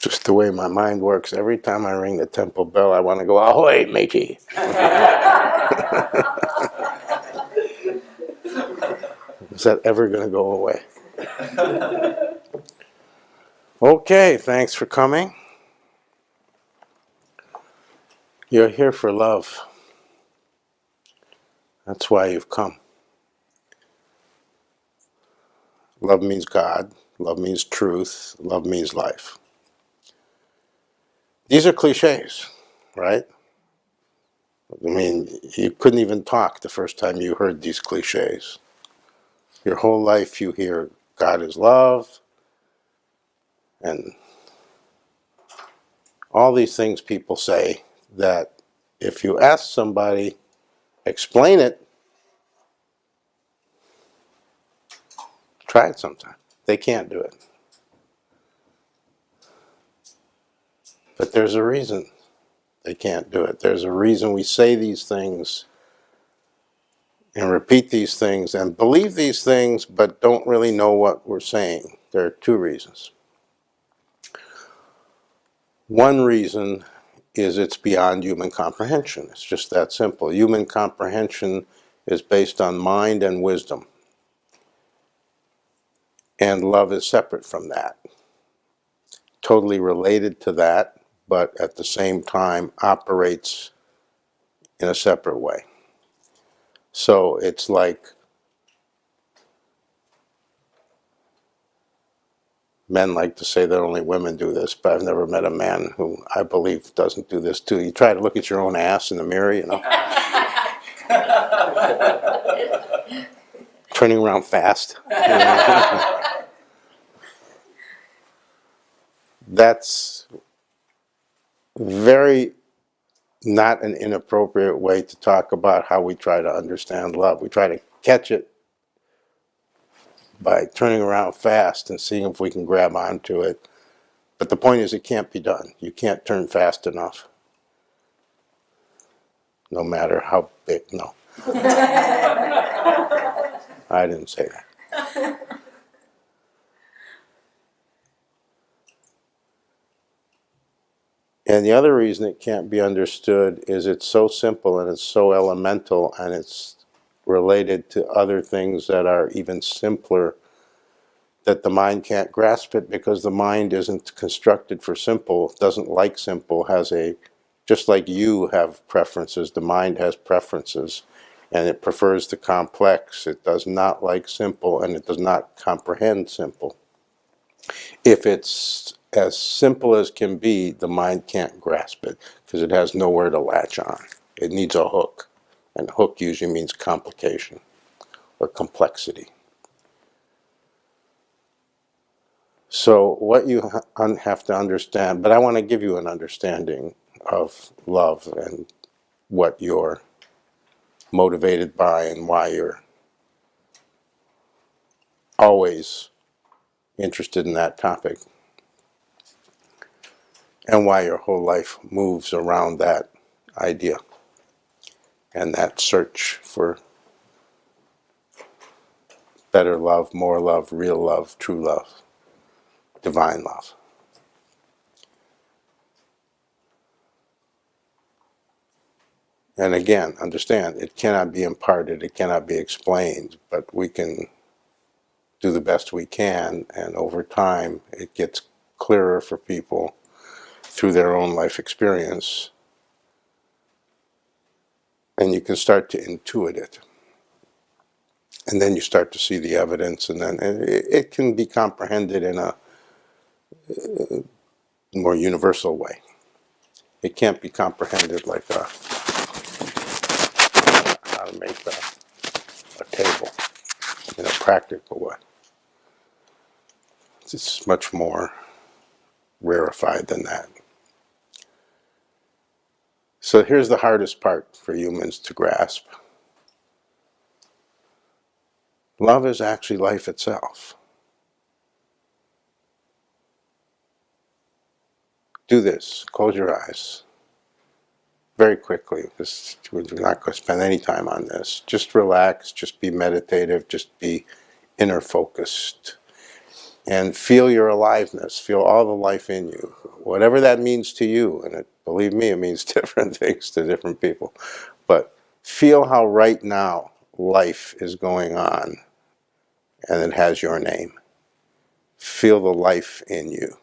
Just the way my mind works. Every time I ring the temple bell, I want to go, ahoy, matey. Is that ever going to go away? Okay, thanks for coming. You're here for love. That's why you've come. Love means God. Love means truth. Love means life. These are cliches, right? I mean, you couldn't even talk the first time you heard these cliches. Your whole life you hear God is love, and all these things people say that if you ask somebody, explain it, try it sometime. They can't do it. But there's a reason they can't do it. There's a reason we say these things and repeat these things and believe these things but don't really know what we're saying. There are two reasons. One reason is it's beyond human comprehension. It's just that simple. Human comprehension is based on mind and wisdom. And love is separate from that. Totally related to that, but at the same time operates in a separate way. So it's like men like to say that only women do this, but I've never met a man who I believe doesn't do this too. You try to look at your own ass in the mirror, you know. Turning around fast. That's very not an inappropriate way to talk about how we try to understand love. We try to catch it by turning around fast and seeing if we can grab onto it. But the point is it can't be done. You can't turn fast enough. No matter how big, no. I didn't say that. And the other reason it can't be understood is it's so simple and it's so elemental and it's related to other things that are even simpler that the mind can't grasp it because the mind isn't constructed for simple, doesn't like simple, has a, just like you have preferences, the mind has preferences and it prefers the complex. It does not like simple and it does not comprehend simple. If it's as simple as can be, the mind can't grasp it because it has nowhere to latch on. It needs a hook, and hook usually means complication or complexity. So what you have to understand, but I want to give you an understanding of love and what you're motivated by and why you're always interested in that topic. And why your whole life moves around that idea and that search for better love, more love, real love, true love, divine love. And again, understand, it cannot be imparted, it cannot be explained, but we can do the best we can, and over time it gets clearer for people through their own life experience, and you can start to intuit it. And then you start to see the evidence, and then it can be comprehended in a more universal way. It can't be comprehended like how to make a table in a practical way. It's much more rarefied than that. So here's the hardest part for humans to grasp. Love is actually life itself. Do this. Close your eyes. Very quickly. We're not going to spend any time on this. Just relax. Just be meditative. Just be inner focused. and feel your aliveness, feel all the life in you, whatever that means to you. And believe me, it means different things to different people. But feel how right now life is going on, and it has your name. Feel the life in you,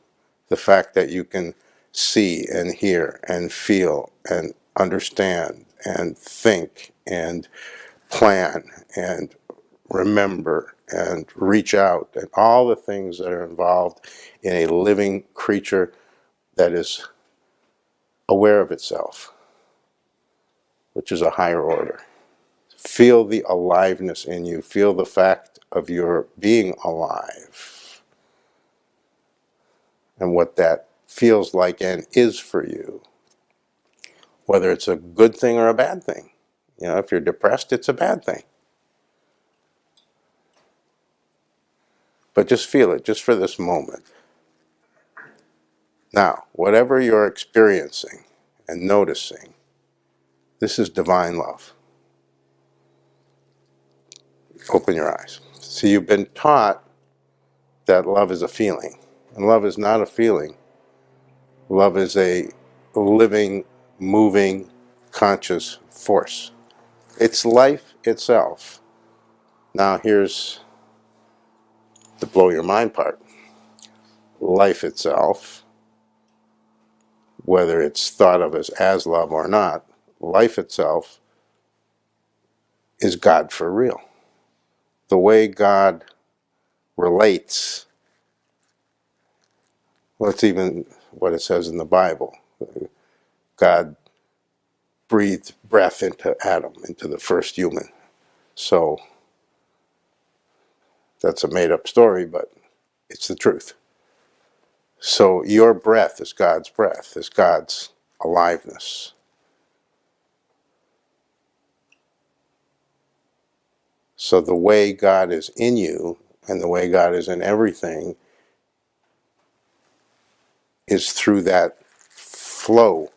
the fact that you can see and hear and feel and understand and think and plan and remember and reach out, and all the things that are involved in a living creature that is aware of itself, which is a higher order. Feel the aliveness in you. Feel the fact of your being alive and what that feels like and is for you, whether it's a good thing or a bad thing. You know, if you're depressed, it's a bad thing. But just feel it, just for this moment. Now, whatever you're experiencing and noticing, this is divine love. Open your eyes. See, you've been taught that love is a feeling. And love is not a feeling. Love is a living, moving, conscious force. It's life itself. Now here's the blow your mind part. Life itself, whether it's thought of as love or not, life itself is God for real. The way God relates, well, it's even what it says in the Bible. God breathed breath into Adam, into the first human. So that's a made-up story, but it's the truth. So your breath is God's breath, is God's aliveness. So the way God is in you and the way God is in everything is through that flow.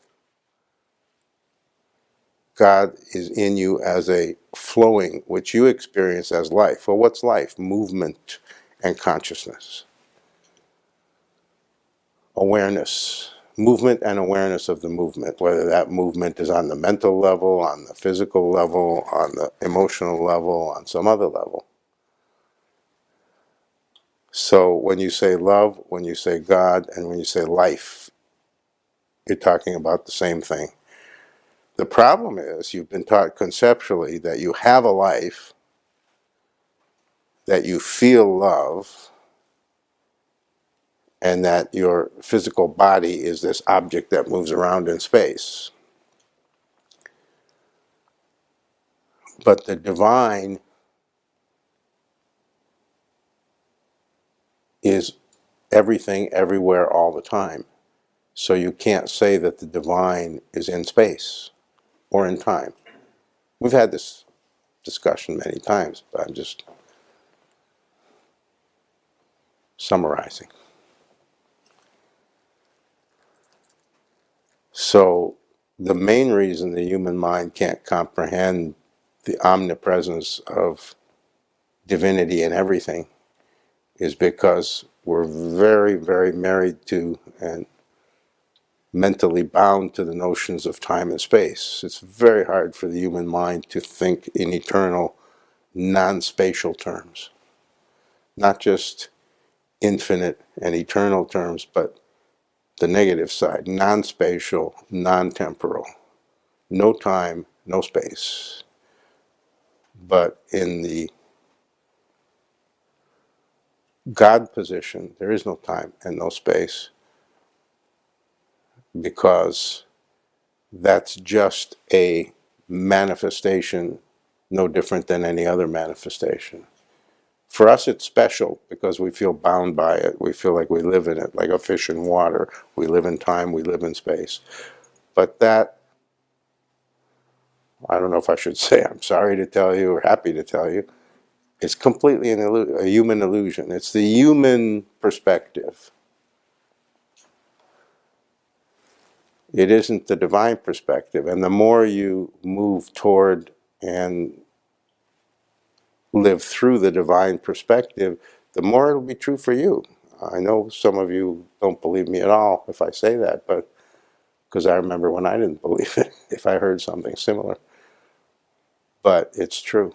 God is in you as a flowing, which you experience as life. Well, what's life? Movement and consciousness. Awareness. Movement and awareness of the movement, whether that movement is on the mental level, on the physical level, on the emotional level, on some other level. So when you say love, when you say God, and when you say life, you're talking about the same thing. The problem is you've been taught conceptually that you have a life, that you feel love, and that your physical body is this object that moves around in space. But the divine is everything, everywhere, all the time. So you can't say that the divine is in space or in time. We've had this discussion many times, but I'm just summarizing. So the main reason the human mind can't comprehend the omnipresence of divinity in everything is because we're very, very married to and mentally bound to the notions of time and space. It's very hard for the human mind to think in eternal, non-spatial terms. Not just infinite and eternal terms, but the negative side, non-spatial, non-temporal. No time, no space. But in the God position, there is no time and no space, because that's just a manifestation no different than any other manifestation. For us it's special because we feel bound by it. We feel like we live in it, like a fish in water. We live in time, we live in space. But that, I don't know if I should say I'm sorry to tell you or happy to tell you, it's completely a human illusion. It's the human perspective. It isn't the divine perspective. And the more you move toward and live through the divine perspective, the more it'll be true for you. I know some of you don't believe me at all if I say that, but because I remember when I didn't believe it, if I heard something similar. But it's true.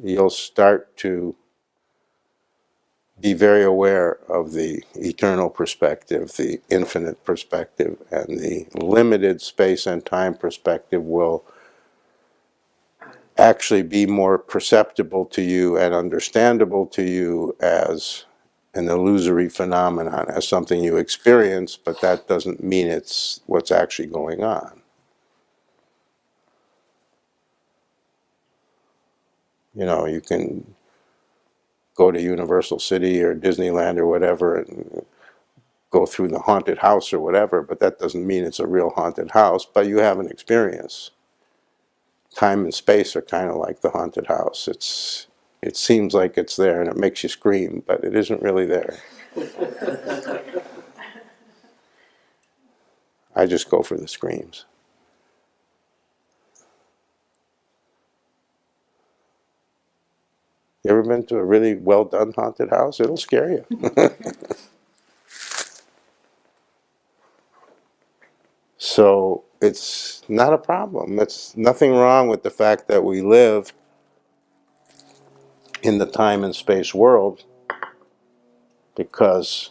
You'll start to be very aware of the eternal perspective, the infinite perspective, and the limited space and time perspective will actually be more perceptible to you and understandable to you as an illusory phenomenon, as something you experience, but that doesn't mean it's what's actually going on. You know, you can go to Universal City or Disneyland or whatever and go through the haunted house or whatever, but that doesn't mean it's a real haunted house, but you have an experience. Time and space are kind of like the haunted house. It seems like it's there and it makes you scream, but it isn't really there. I just go for the screams. You ever been to a really well done haunted house? It'll scare you. So it's not a problem. It's nothing wrong with the fact that we live in the time and space world, because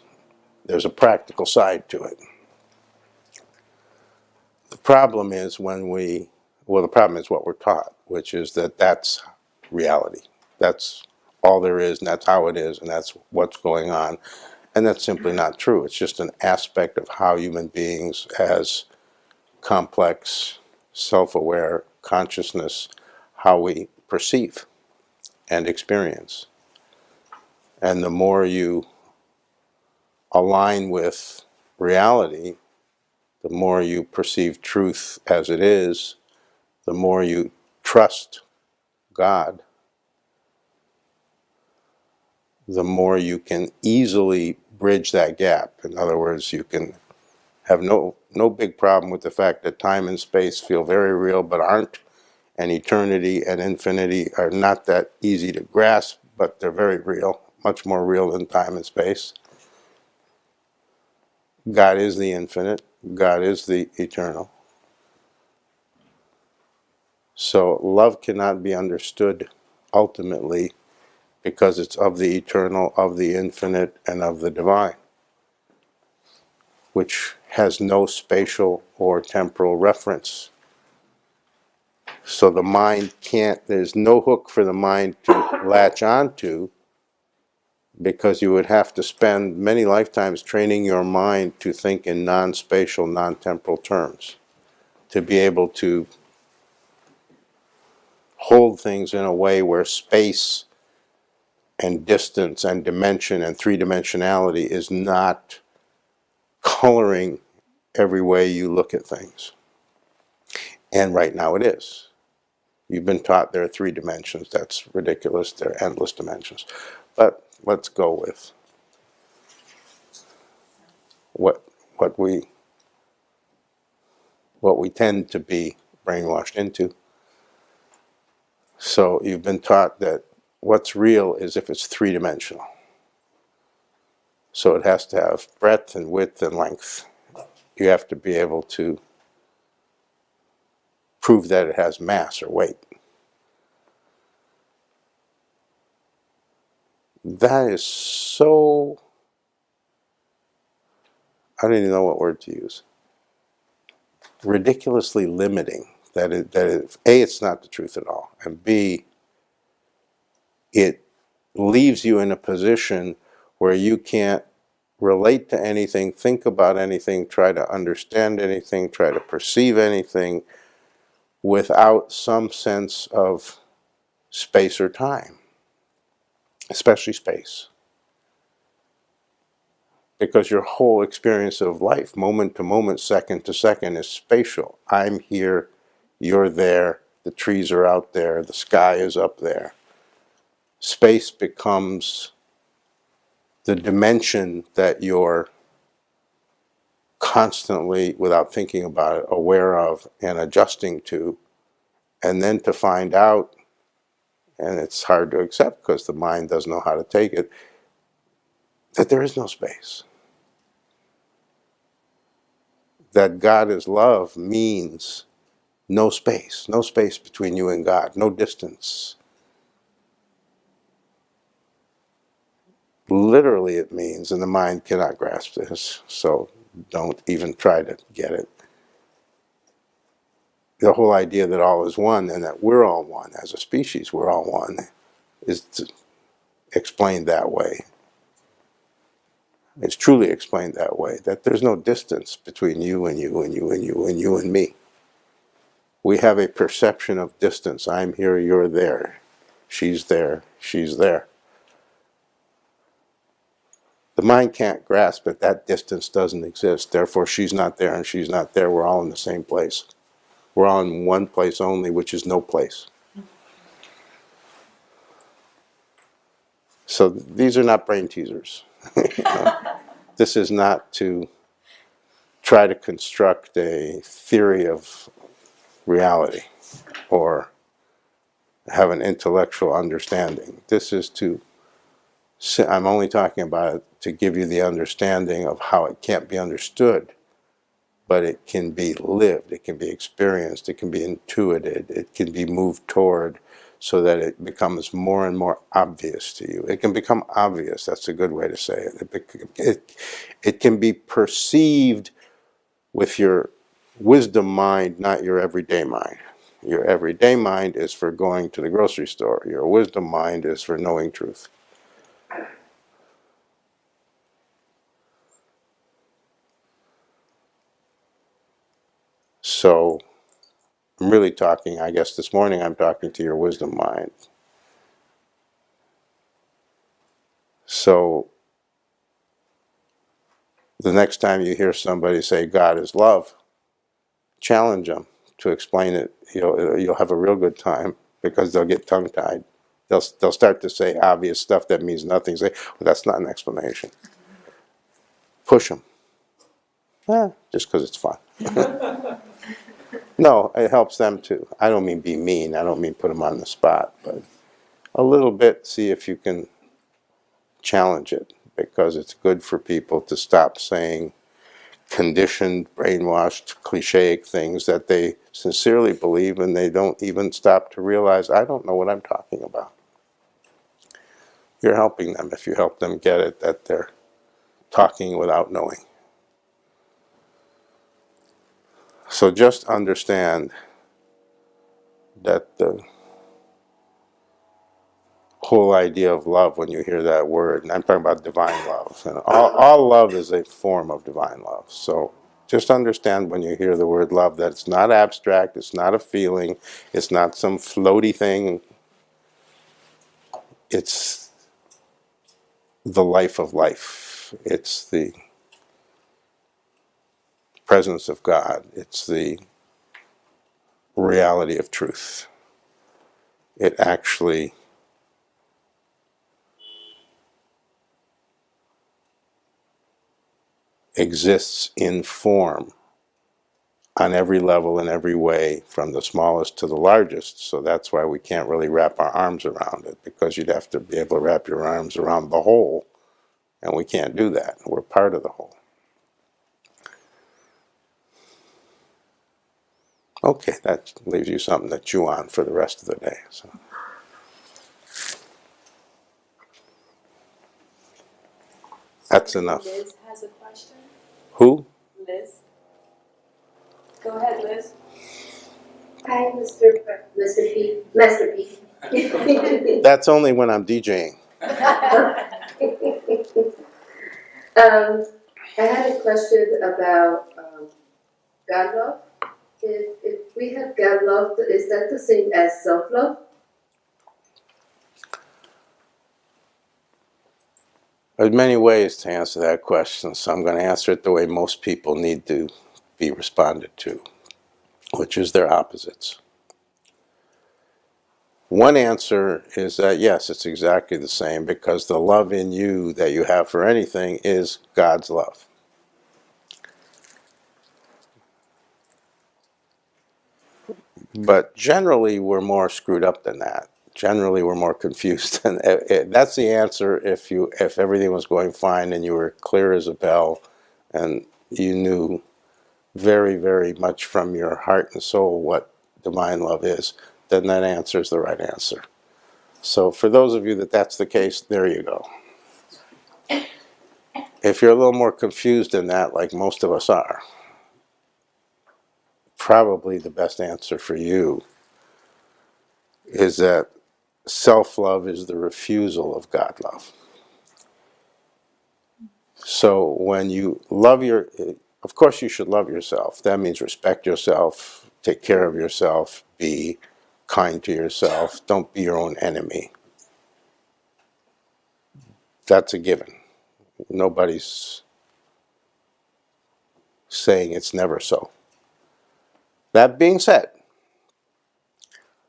there's a practical side to it. The problem is the problem is what we're taught, which is that that's reality. That's all there is, and that's how it is, and that's what's going on. And that's simply not true. It's just an aspect of how human beings, as complex, self-aware consciousness, how we perceive and experience. And the more you align with reality, the more you perceive truth as it is, the more you trust God, the more you can easily bridge that gap. In other words, you can have no big problem with the fact that time and space feel very real but aren't, and eternity and infinity are not that easy to grasp, but they're very real, much more real than time and space. God is the infinite. God is the eternal. So love cannot be understood ultimately because it's of the eternal, of the infinite, and of the divine, which has no spatial or temporal reference. So the mind can't, there's no hook for the mind to latch onto, because you would have to spend many lifetimes training your mind to think in non-spatial, non-temporal terms, to be able to hold things in a way where space and distance and dimension and three-dimensionality is not coloring every way you look at things. And right now it is. You've been taught there are 3 dimensions. That's ridiculous. There are endless dimensions. But let's go with what we tend to be brainwashed into. So you've been taught that what's real is if it's 3-dimensional. So it has to have breadth and width and length. You have to be able to prove that it has mass or weight. That is so, I don't even know what word to use, ridiculously limiting, that A, it's not the truth at all, and B, it leaves you in a position where you can't relate to anything, think about anything, try to understand anything, try to perceive anything without some sense of space or time, especially space. Because your whole experience of life, moment to moment, second to second, is spatial. I'm here, you're there, the trees are out there, the sky is up there. Space becomes the dimension that you're constantly, without thinking about it, aware of and adjusting to. And then to find out, and it's hard to accept because the mind doesn't know how to take it, that there is no space. That God is love means no space between you and God, no distance. Literally it means, and the mind cannot grasp this, so don't even try to get it. The whole idea that all is one and that we're all one as a species, we're all one, is explained that way. It's truly explained that way, that there's no distance between you and you and you and you and you and me. We have a perception of distance. I'm here, you're there. She's there, she's there. The mind can't grasp that that distance doesn't exist. Therefore, she's not there and she's not there. We're all in the same place. We're all in one place only, which is no place. So these are not brain teasers. You know? This is not to try to construct a theory of reality or have an intellectual understanding. This is to, I'm only talking about it to give you the understanding of how it can't be understood, but it can be lived, it can be experienced, it can be intuited, it can be moved toward, so that it becomes more and more obvious to you. It can become obvious, that's a good way to say it. It can be perceived with your wisdom mind, not your everyday mind. Your everyday mind is for going to the grocery store. Your wisdom mind is for knowing truth. So I'm really talking, I guess this morning I'm talking to your wisdom mind. So the next time you hear somebody say God is love, challenge them to explain it. You'll have a real good time, because they'll get tongue-tied. They'll start to say obvious stuff that means nothing. Say, well, that's not an explanation. Push them. Just because it's fun. No, it helps them too. I don't mean be mean. I don't mean put them on the spot, but a little bit, see if you can challenge it, because it's good for people to stop saying conditioned, brainwashed, clichéic things that they sincerely believe, and they don't even stop to realize, I don't know what I'm talking about. You're helping them if you help them get it, that they're talking without knowing. So just understand that the whole idea of love, when you hear that word, and I'm talking about divine love, and all love is a form of divine love. So just understand when you hear the word love that it's not abstract, it's not a feeling, it's not some floaty thing. It's the life of life. It's the presence of God. It's the reality of truth. It actually exists in form on every level, in every way, from the smallest to the largest. So that's why we can't really wrap our arms around it, because you'd have to be able to wrap your arms around the whole, and we can't do that. We're part of the whole. Okay, that leaves you something to chew on for the rest of the day. So. That's enough. Liz has a question. Who? Liz. Go ahead, Liz. Hi, Mr. P. Master P. That's only when I'm DJing. I had a question about God love. If we have God love, is that the same as self-love? There's many ways to answer that question, so I'm going to answer it the way most people need to be responded to, which is their opposites. One answer is that yes, it's exactly the same, because the love in you that you have for anything is God's love. But generally we're more screwed up than that. Generally, we're more confused. And that's the answer if everything was going fine and you were clear as a bell and you knew very, very much from your heart and soul what divine love is, then that answer is the right answer. So for those of you that's the case, there you go. If you're a little more confused in that, like most of us are, probably the best answer for you is that self-love is the refusal of God love. So when you love of course you should love yourself. That means respect yourself, take care of yourself, be kind to yourself, don't be your own enemy. That's a given. Nobody's saying it's never so. That being said,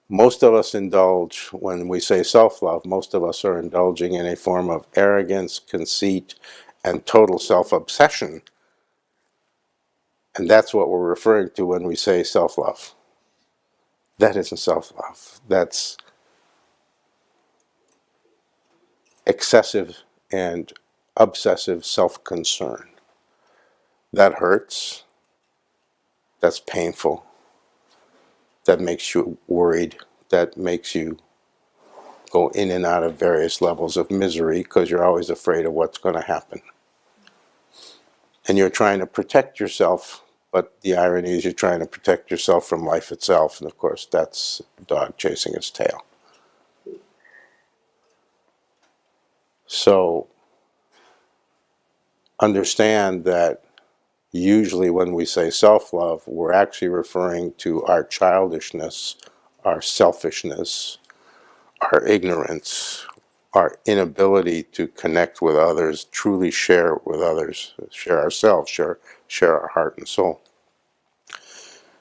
most of us indulge, when we say self-love, most of us are indulging in a form of arrogance, conceit, and total self-obsession. And that's what we're referring to when we say self-love. That isn't self-love. That's excessive and obsessive self-concern. That hurts. That's painful. That makes you worried. That makes you go in and out of various levels of misery because you're always afraid of what's going to happen. And you're trying to protect yourself, but the irony is you're trying to protect yourself from life itself, and of course that's a dog chasing its tail. So understand that usually when we say self-love, we're actually referring to our childishness, our selfishness, our ignorance, our inability to connect with others, truly share with others, share ourselves, share our heart and soul.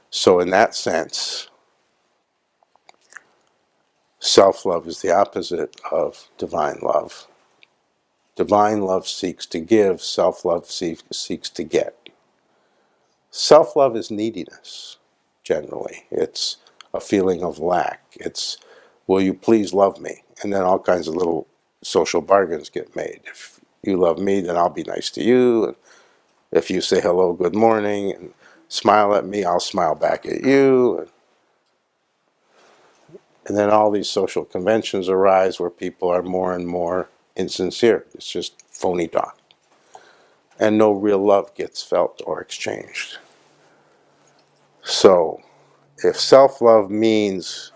So in that sense, self-love is the opposite of divine love. Divine love seeks to give, self-love seeks to get. Self-love is neediness, generally. It's a feeling of lack. It's, will you please love me? And then all kinds of little social bargains get made. If you love me, then I'll be nice to you. And if you say hello, good morning, and smile at me, I'll smile back at you. And then all these social conventions arise where people are more and more insincere. It's just phony talk. And no real love gets felt or exchanged. So, if self-love means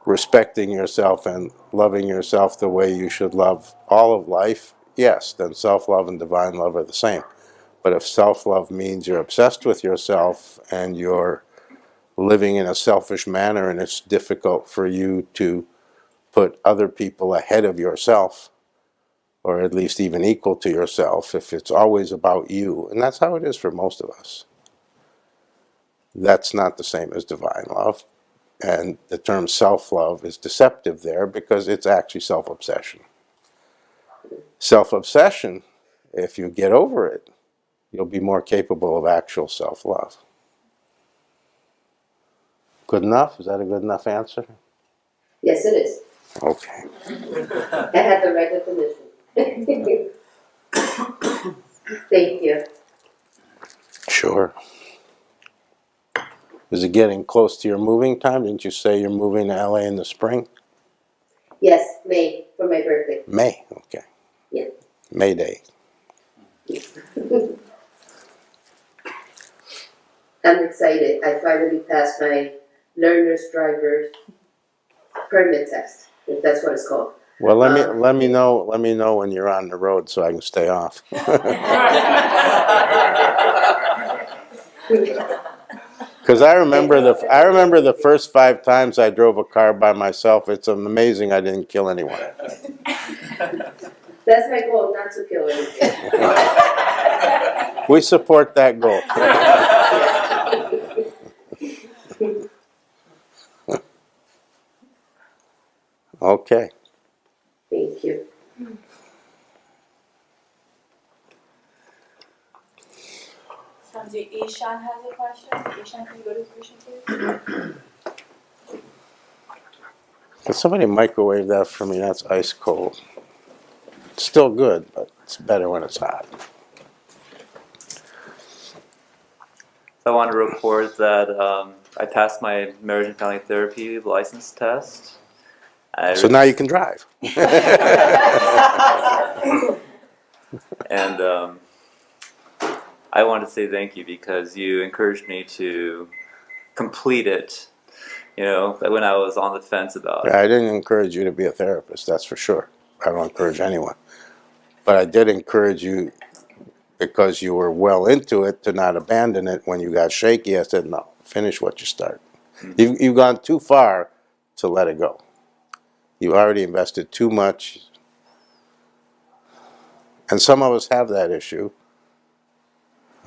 respecting yourself and loving yourself the way you should love all of life, yes, then self-love and divine love are the same. But if self-love means you're obsessed with yourself and you're living in a selfish manner and it's difficult for you to put other people ahead of yourself, or at least even equal to yourself, if it's always about you, and that's how it is for most of us, that's not the same as divine love. And the term self-love is deceptive there because it's actually self-obsession. Self-obsession, if you get over it, you'll be more capable of actual self-love. Good enough? Is that a good enough answer? Yes, it is. Okay. I had the right definition. Thank you. Sure. Is it getting close to your moving time? Didn't you say you're moving to LA in the spring? Yes, May, for my birthday. May, okay. Yeah. May Day. I'm excited. I finally passed my learner's driver's permit test, if that's what it's called. Well, let me know when you're on the road so I can stay off. Because I remember the first 5 times I drove a car by myself. It's amazing I didn't kill anyone. That's my goal, not to kill anything. We support that goal. Okay. Thank you. Sanji, Ishan has a question. Ishan, can you go to the question, please? Can somebody microwave that for me? That's ice cold. It's still good, but it's better when it's hot. So I want to report that I passed my marriage and family therapy license test. So now you can drive. And I want to say thank you because you encouraged me to complete it. You know, when I was on the fence about it. I didn't encourage you to be a therapist, that's for sure. I don't encourage anyone. But I did encourage you, because you were well into it, to not abandon it. When you got shaky, I said, no, finish what you start. Mm-hmm. You've gone too far to let it go. You already invested too much. And some of us have that issue.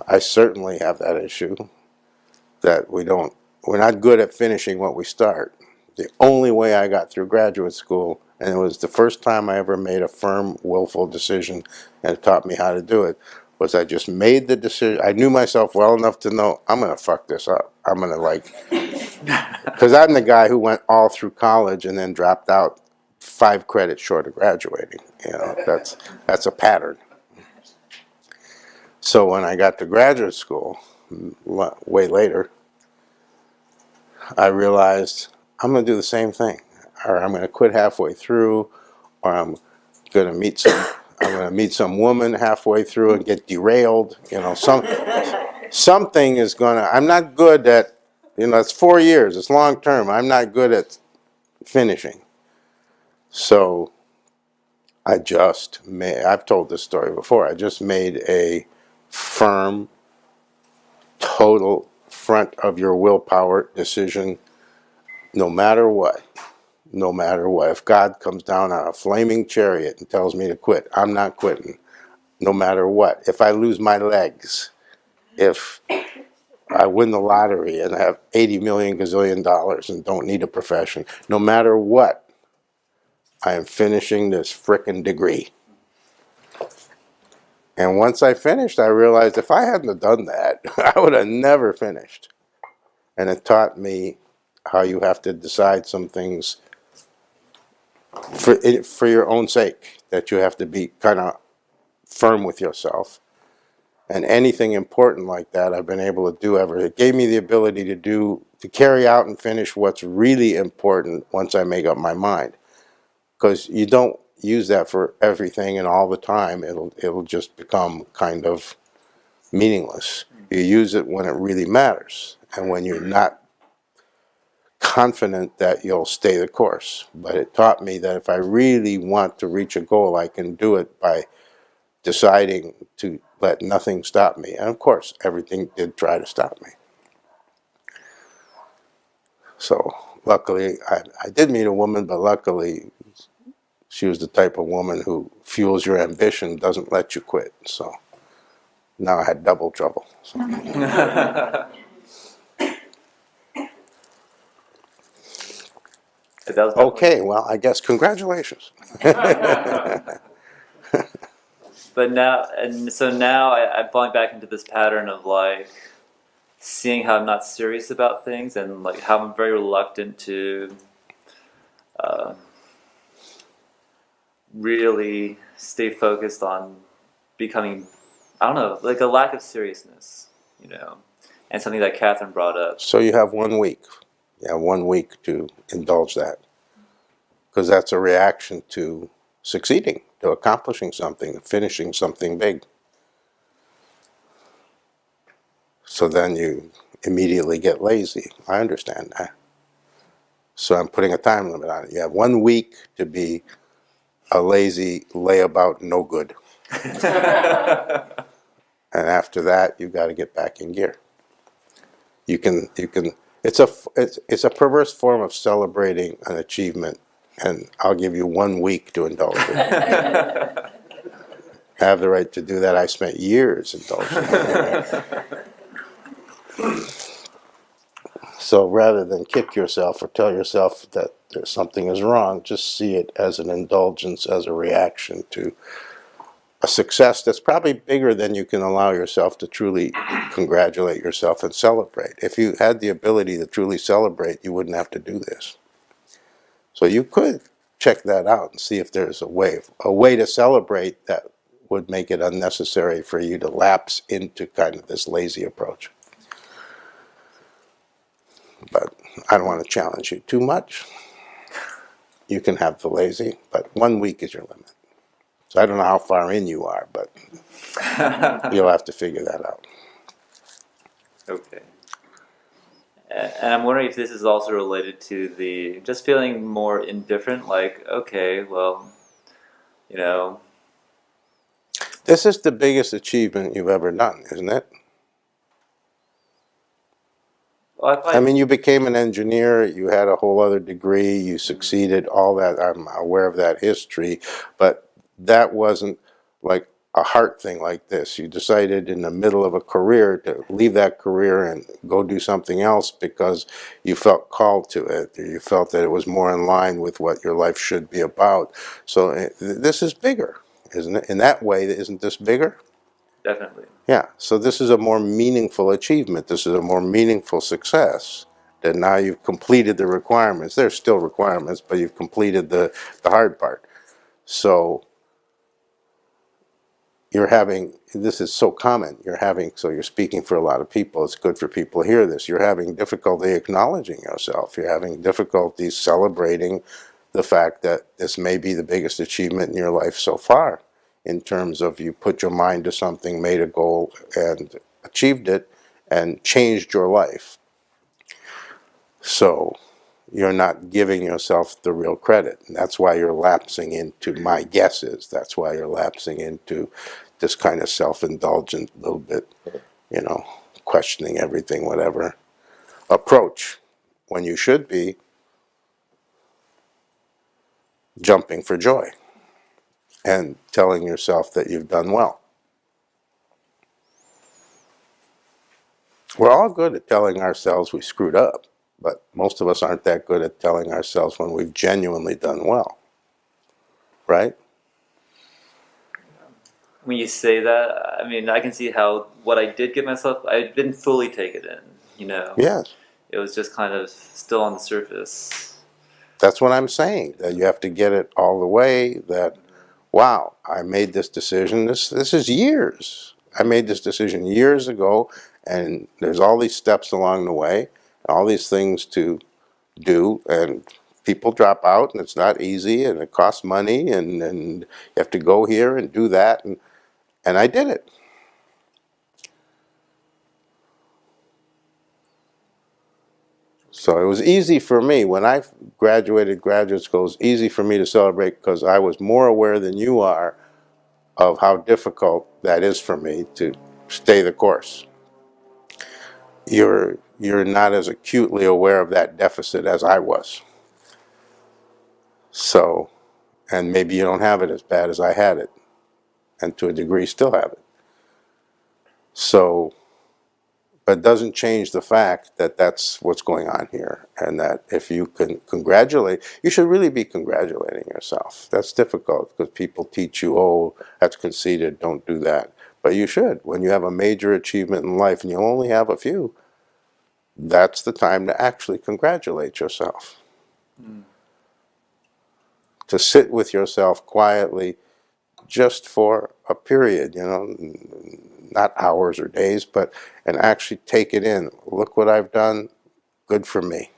I certainly have that issue, that we're not good at finishing what we start. The only way I got through graduate school, and it was the first time I ever made a firm, willful decision, and it taught me how to do it, was I just made the decision. I knew myself well enough to know, I'm going to fuck this up. I'm going to because I'm the guy who went all through college and then dropped out 5 credits short of graduating. You know, that's a pattern. So when I got to graduate school, way later, I realized I'm going to do the same thing, or I'm going to quit halfway through, or I'm going to meet some woman halfway through and get derailed. You know, something is going to. I'm not good at. You know, it's 4 years. It's long term. I'm not good at finishing. So I've told this story before. I just made a firm, total front of your willpower decision. No matter what, if God comes down on a flaming chariot and tells me to quit, I'm not quitting. No matter what. If I lose my legs, if I win the lottery and have 80 million gazillion dollars and don't need a profession, no matter what, I am finishing this frickin' degree. And once I finished, I realized if I hadn't have done that, I would have never finished. And it taught me how you have to decide some things for your own sake, that you have to be kind of firm with yourself. And anything important like that I've been able to do ever. It gave me the ability to carry out and finish what's really important once I make up my mind. Because you don't use that for everything and all the time. It'll just become kind of meaningless. You use it when it really matters, and when you're not confident that you'll stay the course. But it taught me that if I really want to reach a goal, I can do it by deciding to let nothing stop me. And of course, everything did try to stop me. So luckily, I did meet a woman, but luckily she was the type of woman who fuels your ambition, doesn't let you quit. So now I had double trouble. So. Okay, well, I guess congratulations. But now, I'm falling back into this pattern of like seeing how I'm not serious about things, and like how I'm very reluctant to really stay focused on becoming, I don't know, like a lack of seriousness, you know, and something that Catherine brought up. So you have 1 week. You have 1 week to indulge that, because that's a reaction to succeeding, to accomplishing something, to finishing something big. So then you immediately get lazy. I understand that. So I'm putting a time limit on it. You have 1 week to be a lazy layabout no good. And after that, you got to get back in gear. You can. It's a perverse form of celebrating an achievement, and I'll give you 1 week to indulge it. I have the right to do that. I spent years indulging it. So rather than kick yourself or tell yourself that something is wrong, just see it as an indulgence, as a reaction to a success that's probably bigger than you can allow yourself to truly congratulate yourself and celebrate. If you had the ability to truly celebrate, you wouldn't have to do this. So you could check that out and see if there's a way to celebrate that would make it unnecessary for you to lapse into kind of this lazy approach. But I don't want to challenge you too much. You can have the lazy, but 1 week is your limit. So I don't know how far in you are, but you'll have to figure that out. Okay. And I'm wondering if this is also related to the just feeling more indifferent, like, okay, well, you know. This is the biggest achievement you've ever done, isn't it? Well, I mean, you became an engineer, you had a whole other degree, you succeeded, all that. I'm aware of that history, but that wasn't like a heart thing like this. You decided in the middle of a career to leave that career and go do something else because you felt called to it, or you felt that it was more in line with what your life should be about. So this is bigger, isn't it? In that way, isn't this bigger? Definitely. Yeah, so this is a more meaningful achievement. This is a more meaningful success. That now you've completed the requirements. There's still requirements, but you've completed the hard part. So you're having, this is so common, so you're speaking for a lot of people. It's good for people to hear this. You're having difficulty acknowledging yourself. You're having difficulty celebrating the fact that this may be the biggest achievement in your life so far, in terms of you put your mind to something, made a goal, and achieved it, and changed your life. So you're not giving yourself the real credit. And that's why you're lapsing into, my guess is, that's why you're lapsing into this kind of self-indulgent, little bit, you know, questioning everything, whatever, approach, when you should be jumping for joy and telling yourself that you've done well. We're all good at telling ourselves we screwed up, but most of us aren't that good at telling ourselves when we've genuinely done well, right? When you say that, I mean, I can see how what I did give myself, I didn't fully take it in, you know? Yes. It was just kind of still on the surface. That's what I'm saying, that you have to get it all the way, that, wow, I made this decision, this is years. I made this decision years ago, and there's all these steps along the way, all these things to do, and people drop out, and it's not easy, and it costs money, and you have to go here and do that, and I did it. So it was easy for me, when I graduated graduate school, it was easy for me to celebrate because I was more aware than you are of how difficult that is for me to stay the course. You're not as acutely aware of that deficit as I was. So, and maybe you don't have it as bad as I had it, and to a degree still have it. So, but it doesn't change the fact that that's what's going on here, and that if you can congratulate, you should really be congratulating yourself. That's difficult because people teach you, oh, that's conceited, don't do that. But you should. When you have a major achievement in life and you only have a few, that's the time to actually congratulate yourself. To sit with yourself quietly just for a period, you know, not hours or days, but and actually take it in. Look what I've done, good for me.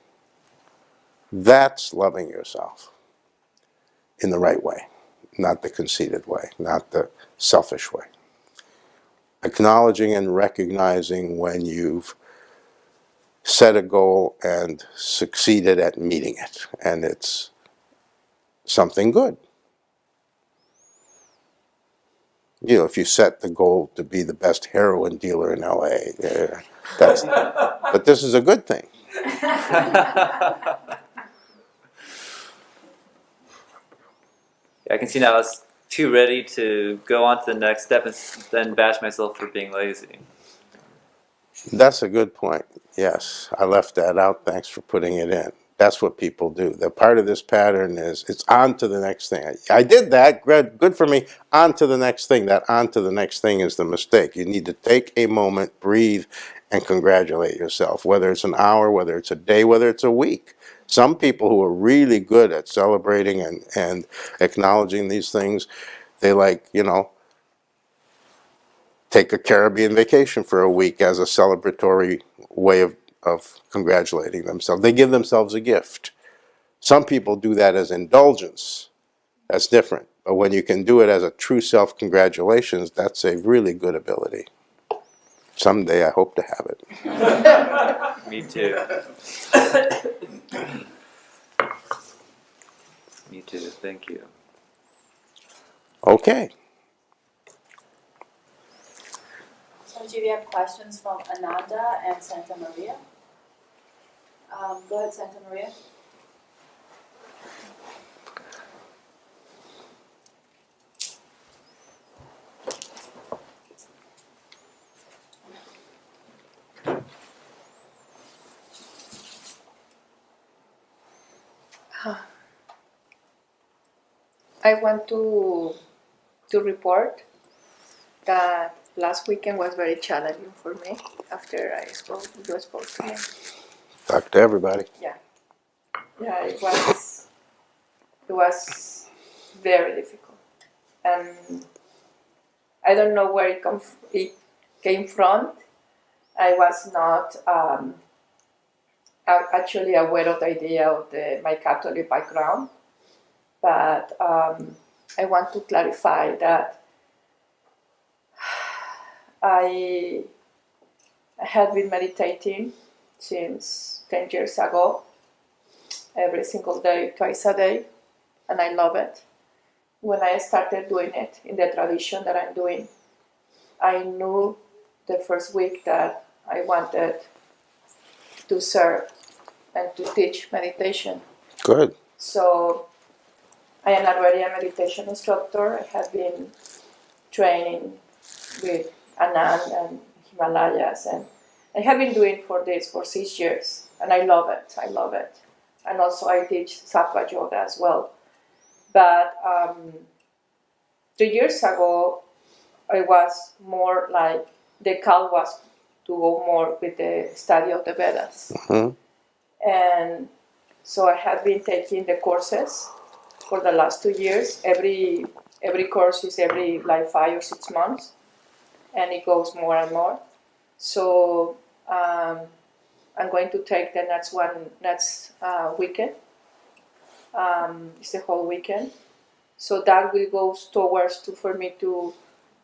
That's loving yourself in the right way, not the conceited way, not the selfish way. Acknowledging and recognizing when you've set a goal and succeeded at meeting it, and it's something good. You know, if you set the goal to be the best heroin dealer in LA, that's, but this is a good thing. I can see now I was too ready to go on to the next step and then bash myself for being lazy. That's a good point. Yes, I left that out. Thanks for putting it in. That's what people do. The part of this pattern is it's on to the next thing. I did that, good for me, on to the next thing. That on to the next thing is the mistake. You need to take a moment, breathe, and congratulate yourself, whether it's an hour, whether it's a day, whether it's a week. Some people who are really good at celebrating and acknowledging these things, they take a Caribbean vacation for a week as a celebratory way of congratulating themselves. They give themselves a gift. Some people do that as indulgence. That's different. But when you can do it as a true self-congratulations, that's a really good ability. Someday I hope to have it. Me too. Me too. Thank you. Okay. Swamiji, we have questions from Ananda and Santa Maria. Go ahead, Santa Maria. I want to report that last weekend was very challenging for me after you spoke to me. Talk to everybody. Yeah, it was very difficult, and I don't know where it came from. I was not actually aware of the idea of my Catholic background, but I want to clarify that I had been meditating since 10 years ago, every single day, twice a day, and I love it. When I started doing it in the tradition that I'm doing, I knew the first week that I wanted to serve and to teach meditation. Good. So I am already a meditation instructor. I have been training with Anand and Himalayas, and I have been doing for 6 years, and I love it. And also I teach Sattva Yoga as well. But 2 years ago, I was more like, the call was to go more with the study of the Vedas. Mm-hmm. And so I have been taking the courses for the last 2 years. Every course is every 5 or 6 months, and it goes more and more. So I'm going to take the next weekend. It's the whole weekend. So that will go towards for me to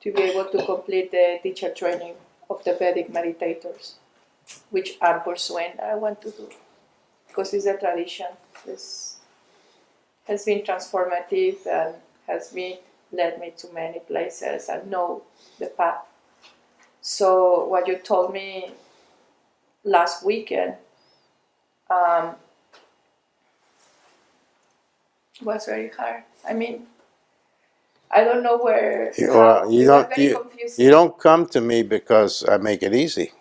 be able to complete the teacher training of the Vedic meditators, which I'm pursuing. I want to do because it's a tradition. This has been transformative and led me to many places and know the path. So what you told me last weekend was very hard. I mean, I don't know where. Well, it was very confusing. you don't come to me because I make it easy.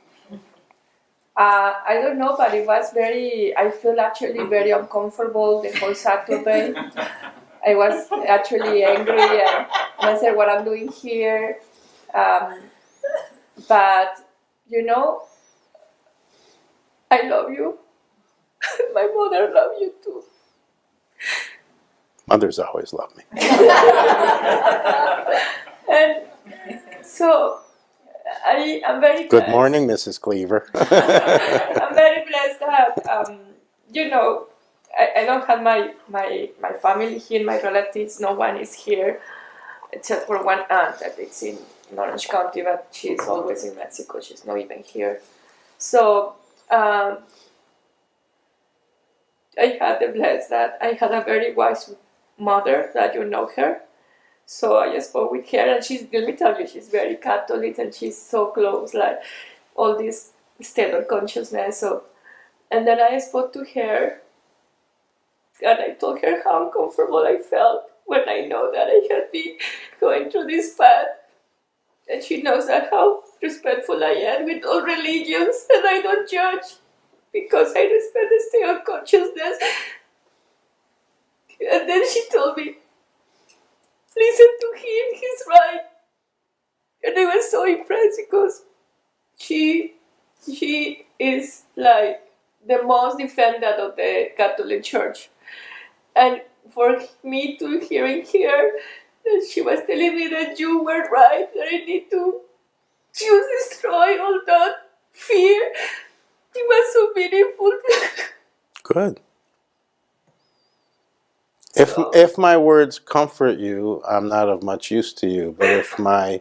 I don't know, but it was I feel actually very uncomfortable the whole Saturday. I was actually angry and I said, what I'm doing here. But, I love you. My mother loves you too. Mothers always love me. And so I'm very Good blessed. morning, Mrs. Cleaver. I'm very blessed that, I don't have my family here, my relatives, no one is here, except for one aunt that is in Orange County, but she's always in Mexico, she's not even here. So I had the blessed that I had a very wise mother, that you know her. So I spoke with her, and let me tell you, she's very Catholic, and she's so close, like all this state of consciousness. And then I spoke to her, and I told her how uncomfortable I felt when I know that I had been going through this path. And she knows that how respectful I am with all religions, and I don't judge because I respect the state of consciousness. And then she told me, listen to him, he's right. And I was so impressed because she is like the most defendant of the Catholic Church. And for me to hearing her, that she was telling me that you were right, that I need to destroy all that fear. It was so beautiful. Good. If my words comfort you, I'm not of much use to you. But if my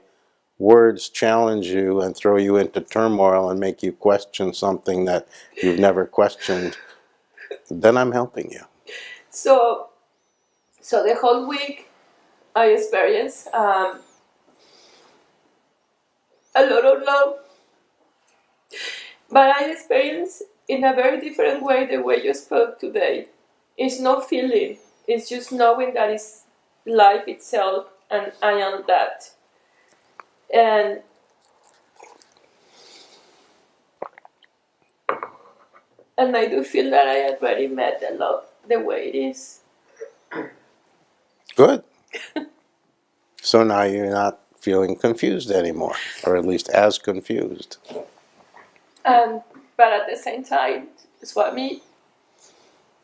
words challenge you and throw you into turmoil and make you question something that you've never questioned, then I'm helping you. So the whole week I experienced a lot of love, but I experienced in a very different way the way you spoke today. It's not feeling, it's just knowing that it's life itself and I am that. And I do feel that I already met the love the way it is. Good. So now you're not feeling confused anymore, or at least as confused. But at the same time, Swami,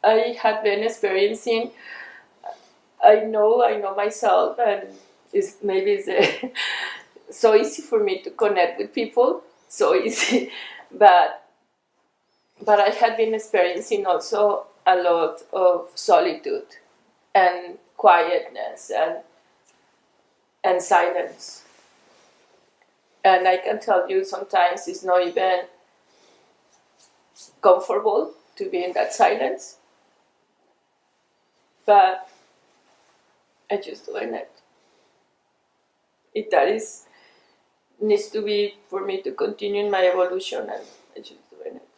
I had been experiencing, I know myself, and it's so easy for me to connect with people, so easy, but I had been experiencing also a lot of solitude and quietness and silence. And I can tell you sometimes it's not even comfortable to be in that silence, but I just doing it. Needs to be for me to continue in my evolution, and I just doing it.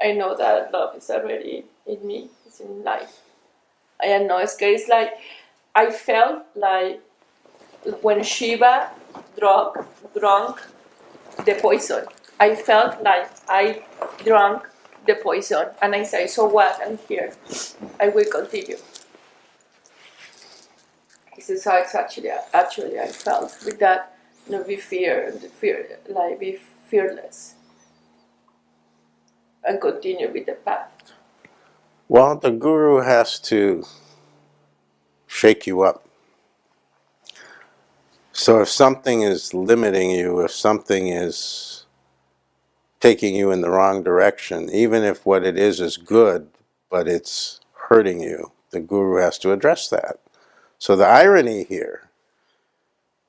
I know that love is already in me, it's in life. I am not scared. It's like I felt like when Shiva drank the poison. I felt like I drank the poison, and I say, so what? I'm here. I will continue. This is how it's actually I felt with that, be be fearless, and continue with the path. Well, the guru has to shake you up. So if something is limiting you, if something is taking you in the wrong direction, even if what it is good, but it's hurting you, the guru has to address that. So the irony here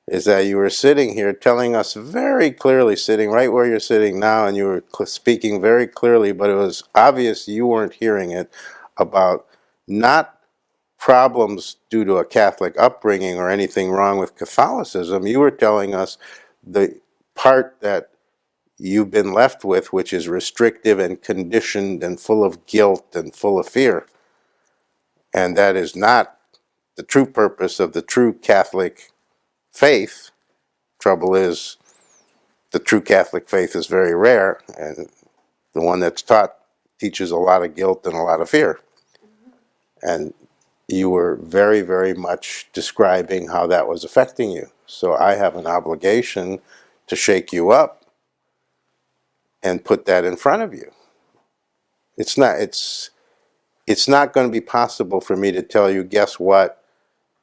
is that you were sitting here telling us very clearly, sitting right where you're sitting now, and you were speaking very clearly, but it was obvious you weren't hearing it, about not problems due to a Catholic upbringing or anything wrong with Catholicism. You were telling us the part that you've been left with, which is restrictive and conditioned and full of guilt and full of fear. And that is not the true purpose of the true Catholic faith. Trouble is, the true Catholic faith is very rare, and the one that's taught teaches a lot of guilt and a lot of fear. And you were very, very much describing how that was affecting you. So I have an obligation to shake you up and put that in front of you. It's not going to be possible for me to tell you, guess what?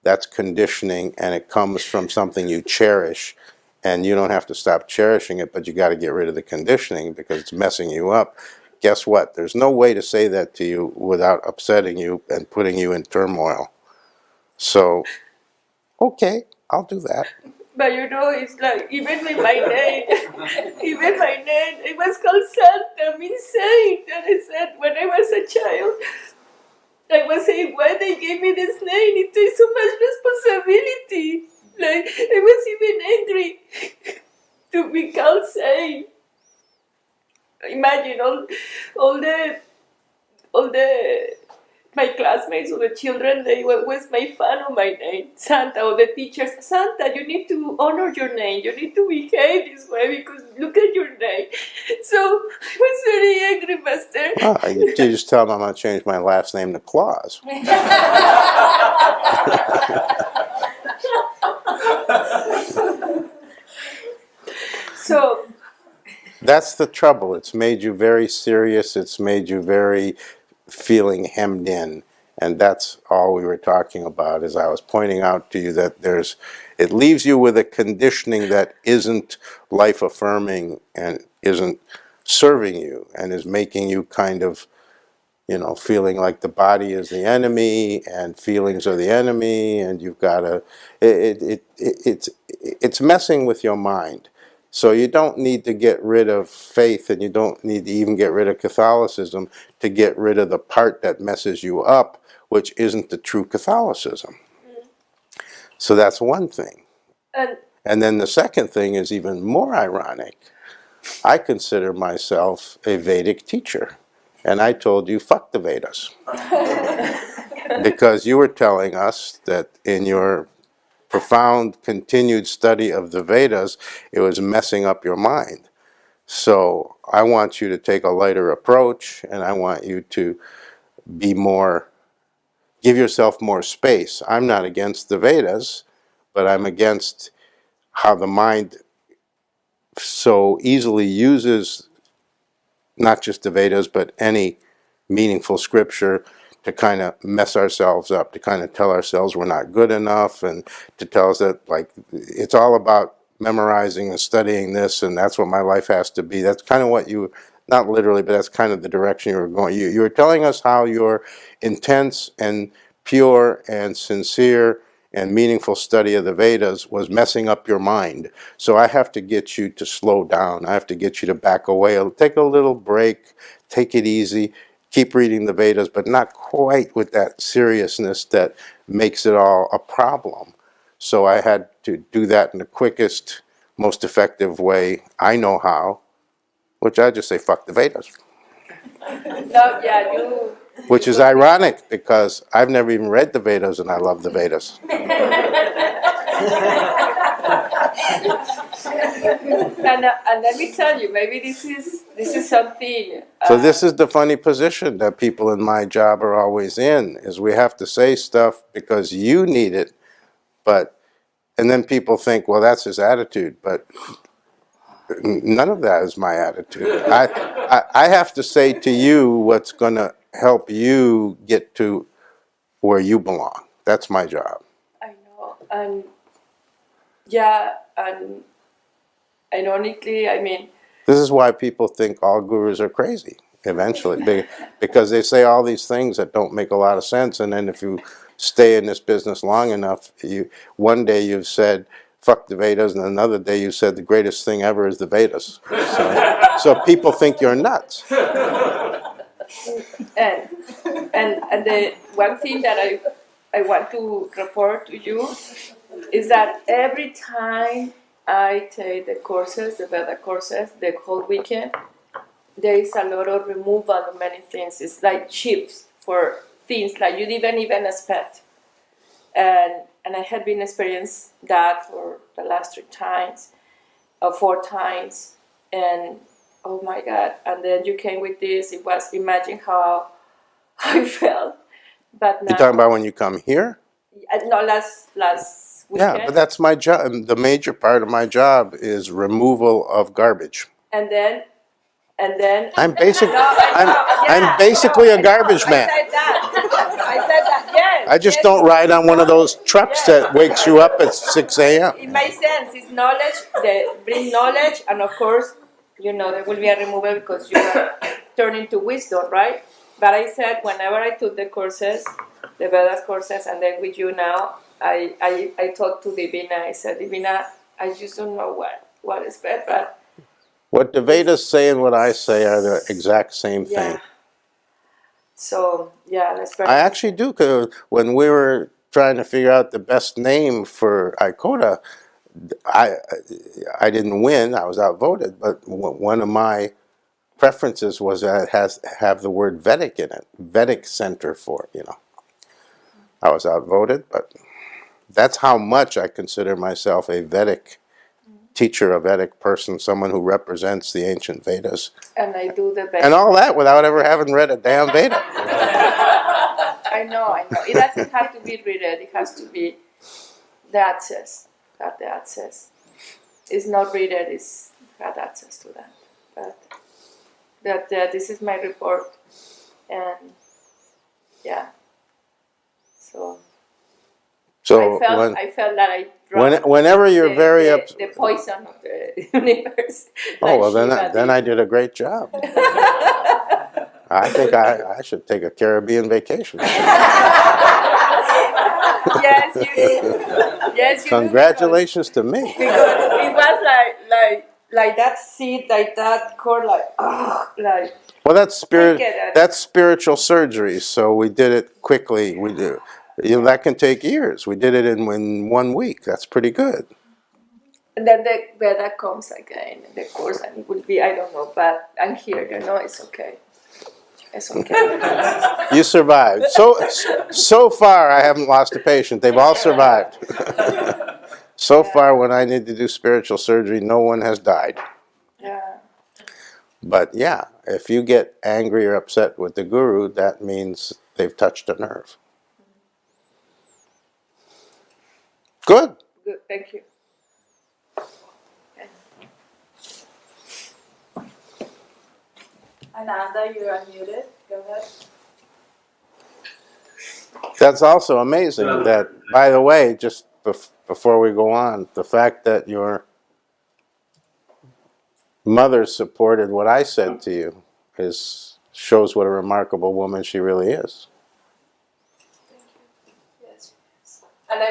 That's conditioning, and it comes from something you cherish, and you don't have to stop cherishing it, but you got to get rid of the conditioning because it's messing you up. Guess what? There's no way to say that to you without upsetting you and putting you in turmoil. So, okay, I'll do that. But it's like, even with my name, it was called Santa, means saint. And I said, when I was a child, I was saying, why they gave me this name? It takes so much responsibility. Like, I was even angry to be called saint. Imagine all the my classmates or the children, they always made fun of my name, Santa, or the teachers, Santa, you need to honor your name, you need to behave this way because look at your name. So I was very angry, Master. Oh, you just tell them I'm going to change my last name to Claus. So That's the trouble. It's made you very serious. It's made you very feeling hemmed in. And that's all we were talking about, as I was pointing out to you that it leaves you with a conditioning that isn't life affirming and isn't serving you and is making you kind of, feeling like the body is the enemy and feelings are the enemy, and you've got to, it's messing with your mind. So you don't need to get rid of faith, and you don't need to even get rid of Catholicism to get rid of the part that messes you up, which isn't the true Catholicism. So that's one thing. And then the second thing is even more ironic. I consider myself a Vedic teacher. And I told you, fuck the Vedas. Because you were telling us that in your profound continued study of the Vedas, it was messing up your mind. So I want you to take a lighter approach, and I want you to give yourself more space. I'm not against the Vedas, but I'm against how the mind so easily uses not just the Vedas, but any meaningful scripture to kind of mess ourselves up, to kind of tell ourselves we're not good enough, and to tell us that, like, it's all about memorizing and studying this, and that's what my life has to be. That's kind of what you, not literally, but that's kind of the direction you were going. You were telling us how your intense and pure and sincere and meaningful study of the Vedas was messing up your mind. So I have to get you to slow down. I have to get you to back away. Take a little break. Take it easy. Keep reading the Vedas, but not quite with that seriousness that makes it all a problem. So I had to do that in the quickest, most effective way I know how, which I just say, fuck the Vedas. No, yeah, you. Which is ironic, because I've never even read the Vedas and I love the Vedas. And let me tell you, maybe this is something. So this is the funny position that people in my job are always in, is we have to say stuff because you need it, and then people think, well, that's his attitude, but none of that is my attitude. I have to say to you what's going to help you get to where you belong. That's my job. I know, and yeah, and ironically, I mean, This is why people think all gurus are crazy, eventually, because they say all these things that don't make a lot of sense, and then if you stay in this business long enough, one day you've said, fuck the Vedas, and another day you said the greatest thing ever is the Vedas. So people think you're nuts. and the one thing that I want to report to you is that every time I take the courses, the Veda courses, the whole weekend, there is a lot of removal of many things. It's like shifts for things like you didn't even expect. And I had been experienced that for the last 3 times, or 4 times, and oh my God! And then you came with this. It was, imagine how I felt. But now, You're talking about when you come here? no, last weekend. Yeah, but that's my job. The major part of my job is removal of garbage. And then I'm basically No, a garbage man. I said that. Yes. I just yes. don't ride on one of those trucks that wakes you up at 6 a.m. It makes sense. It's knowledge. They bring knowledge, and of course, there will be a removal because you are turning to wisdom, right? But I said, whenever I took the courses, the Vedas courses, and then with you now, I talked to Divina. I said, Divina, I just don't know what is bad, but What the Vedas say and what I say are the exact same thing. yeah. So yeah, let's. I actually do, because when we were trying to figure out the best name for ICODA, I didn't win. I was outvoted, but one of my preferences was that it has have the word Vedic in it, Vedic Center for it, I was outvoted, but that's how much I consider myself a Vedic teacher, a Vedic person, someone who represents the ancient Vedas. And I do the best. And all that without ever having read a damn Veda. I know. It doesn't have to be read. It has to be the access. Have the access. It's not read. It's have access to that. But this is my report, and yeah. So So I felt that I drank whenever you're very the poison of the universe. oh well, Shiva then I did a great job. I think I should take a Caribbean vacation. Yes, you do. Yes, you Congratulations to me. do. Because it was like that seed, like that cord, like like. Well, that's Take it. that's spiritual surgery. So we did it quickly. We do. You know, that can take years. We did it in 1 week. That's pretty good. And then the Veda comes again in the course, and it will be, I don't know, but I'm here, it's okay. It's okay. You survived. So far, I haven't lost a patient. They've all survived. So far, when I need to do spiritual surgery, no one has died. Yeah. But yeah, if you get angry or upset with the guru, that means they've touched a nerve. Good. Good, thank you. Ananda, you're unmuted. Go ahead. That's also amazing that, by the way, just before we go on, the fact that your mother supported what I said to you shows what a remarkable woman she really is. Yes. And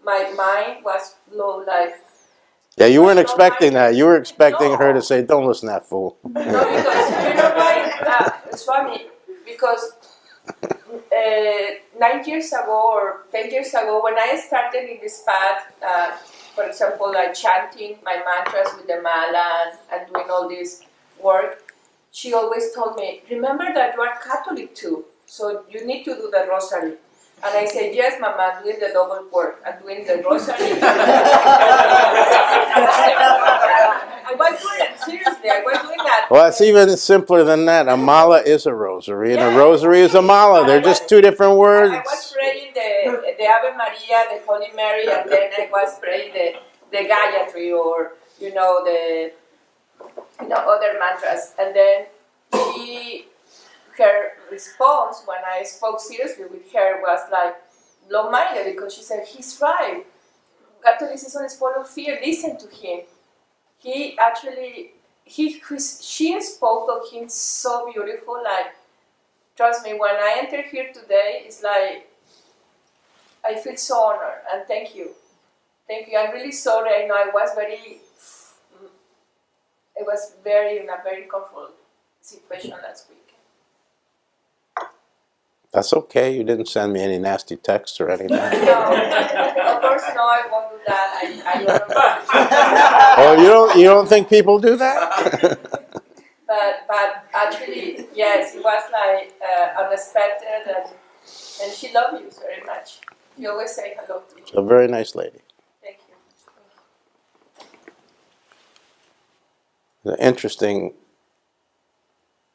my mind was low, like. Yeah, you weren't expecting that. You were expecting her to say, "Don't listen to that fool." No, because you know why, Swami? Because 9 years ago or 10 years ago, when I started in this path, for example, like chanting my mantras with the mala and doing all this work, she always told me, "Remember that you are Catholic too, so you need to do the rosary." And I said, "Yes, Mama, I'm doing the double work. I'm doing the rosary." I was doing it, seriously, I was doing that. Well, it's even simpler than that. A mala is a rosary, and a Yeah. rosary is a mala. They're just two different words. I was praying the Ave Maria, the Holy Mary, and then I was praying the Gayatri, or the other mantras. And then her response when I spoke seriously with her was like blow-minded, because she said, "He's right. Catholicism is full of fear. Listen to him. He actually, she spoke of him so beautiful. Like, trust me, when I entered here today, it's like I feel so honored, and thank you. Thank you. I'm really sorry. I know I was in a very comfortable situation last week." That's okay. You didn't send me any nasty texts or anything. No, of course, no, I won't do that. I Oh, you don't think people do that? But actually, yes, it was like unexpected, and she loved you very much. She always say hello to you. A very nice lady. Thank you. Interesting.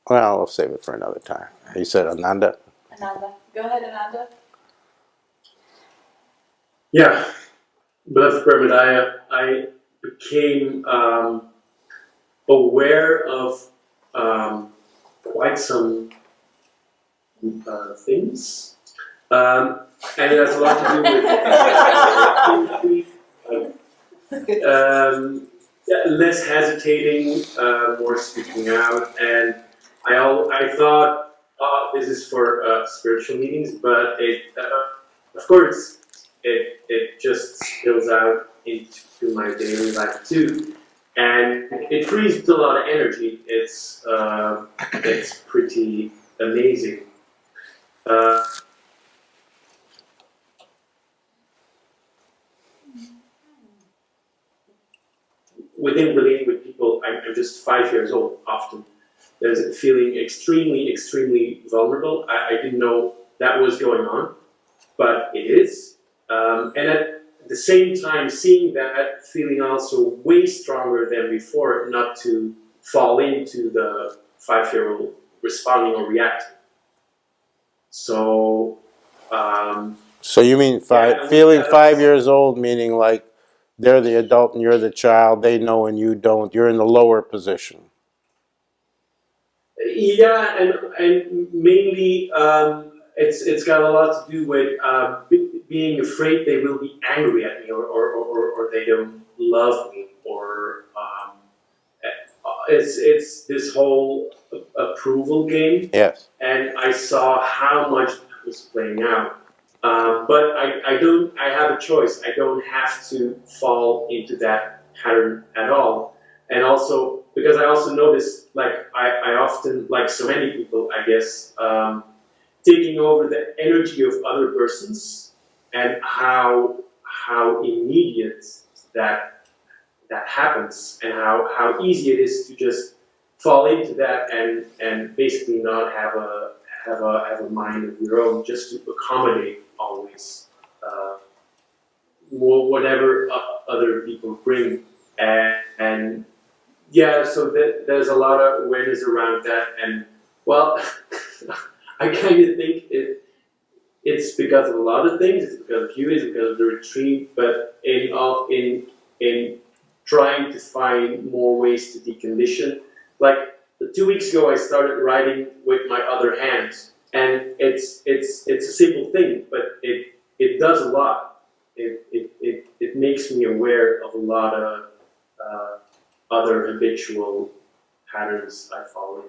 Well, we'll save it for another time. You said Ananda. Ananda. Go ahead, Ananda. Yeah, Beloved Premodaya, I became aware of quite some things, and it has a lot to do with less hesitating, more speaking out, and I thought, this is for spiritual meetings, but of course, it just spills out into my daily life too, and it frees a lot of energy. It's pretty amazing. Within relating with people, I'm just 5 years old often. There's feeling extremely, extremely vulnerable. I didn't know that was going on, but it is. And at the same time, seeing that, feeling also way stronger than before, not to fall into the 5-year-old responding or reacting. So. So you mean feeling 5 years old, meaning like they're the adult and you're the child, they know and you don't, you're in the lower position. Yeah, and mainly it's got a lot to do with being afraid they will be angry at me, or they don't love me, or it's this whole approval game. Yes. And I saw how much that was playing out. But I don't. I have a choice. I don't have to fall into that pattern at all. And also because I also notice, like I often, like so many people, I guess, taking over the energy of other persons, and how immediate that happens, and how easy it is to just fall into that, and basically not have a mind of your own, just to accommodate always whatever other people bring. And yeah, so there's a lot of awareness around that. And well, I kind of think it's because of a lot of things. It's because of you, it's because of the retreat, but in trying to find more ways to decondition. Like 2 weeks ago, I started writing with my other hand, and it's a simple thing, but it does a lot. It makes me aware of a lot of other habitual patterns I fall into.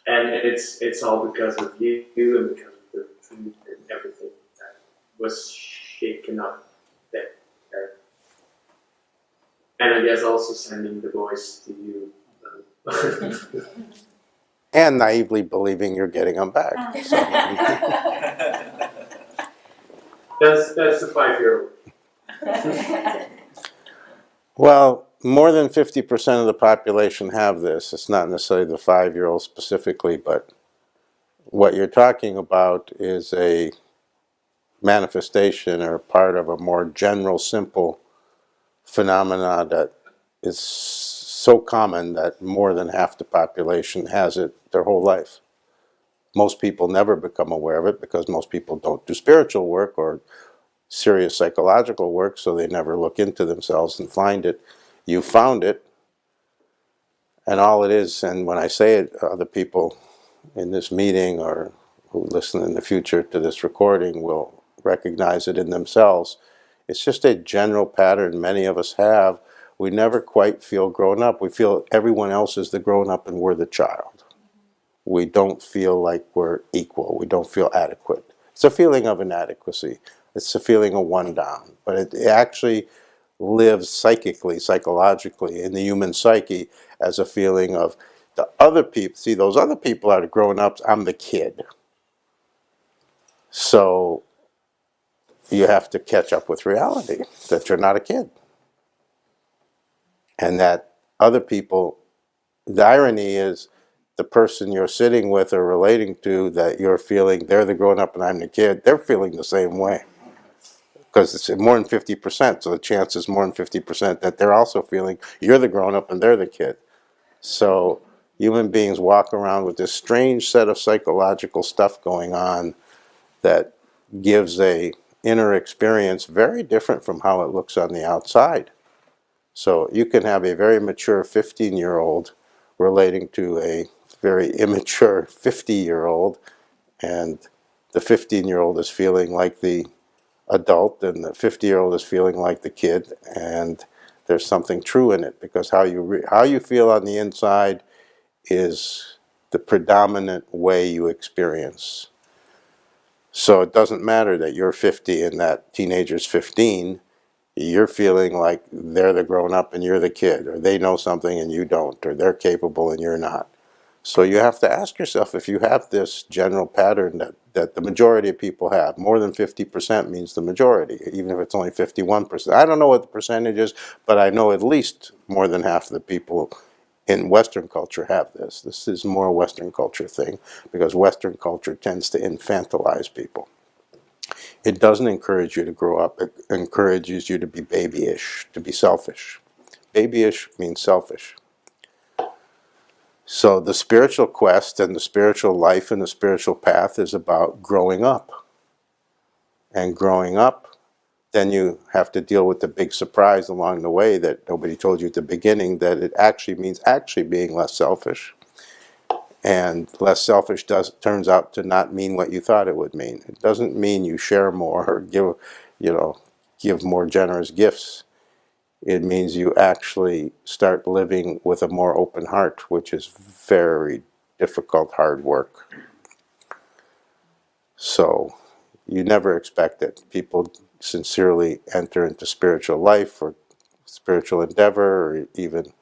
And it's all because of you and because of the retreat and everything that was shaken up there. And I guess also sending the voice to you. And naively believing you're getting them back. So. That's the 5-year-old. Well, more than 50% of the population have this. It's not necessarily the 5-year-old specifically, but what you're talking about is a manifestation or part of a more general, simple phenomena that is so common that more than half the population has it their whole life. Most people never become aware of it because most people don't do spiritual work or serious psychological work, so they never look into themselves and find it. You found it, and all it is, and when I say it, other people in this meeting or who listen in the future to this recording will recognize it in themselves. It's just a general pattern many of us have. We never quite feel grown up. We feel everyone else is the grown up and we're the child. We don't feel like we're equal. We don't feel adequate. It's a feeling of inadequacy. It's a feeling of one down. But it actually lives psychically, psychologically in the human psyche as a feeling of the other people. See, those other people are the grown-ups. I'm the kid. So you have to catch up with reality that you're not a kid. And that other people, the irony is the person you're sitting with or relating to that you're feeling they're the grown-up and I'm the kid, they're feeling the same way. Because it's more than 50%, so the chance is more than 50% that they're also feeling you're the grown-up and they're the kid. So human beings walk around with this strange set of psychological stuff going on that gives a inner experience very different from how it looks on the outside. So you can have a very mature 15-year-old relating to a very immature 50-year-old, and the 15-year-old is feeling like the adult and the 50-year-old is feeling like the kid, and there's something true in it because how you feel on the inside is the predominant way you experience. So it doesn't matter that you're 50 and that teenager's 15. You're feeling like they're the grown-up and you're the kid, or they know something and you don't, or they're capable and you're not. So you have to ask yourself if you have this general pattern that the majority of people have. More than 50% means the majority, even if it's only 51%. I don't know what the percentage is, but I know at least more than half of the people in Western culture have this. This is more a Western culture thing because Western culture tends to infantilize people. It doesn't encourage you to grow up. It encourages you to be babyish, to be selfish. Babyish means selfish. So the spiritual quest and the spiritual life and the spiritual path is about growing up. And growing up then you have to deal with the big surprise along the way that nobody told you at the beginning, that it actually means actually being less selfish. And less selfish turns out to not mean what you thought it would mean. It doesn't mean you share more or give more generous gifts. It means you actually start living with a more open heart, which is very difficult, hard work. So you never expect that people sincerely enter into spiritual life or spiritual endeavor or even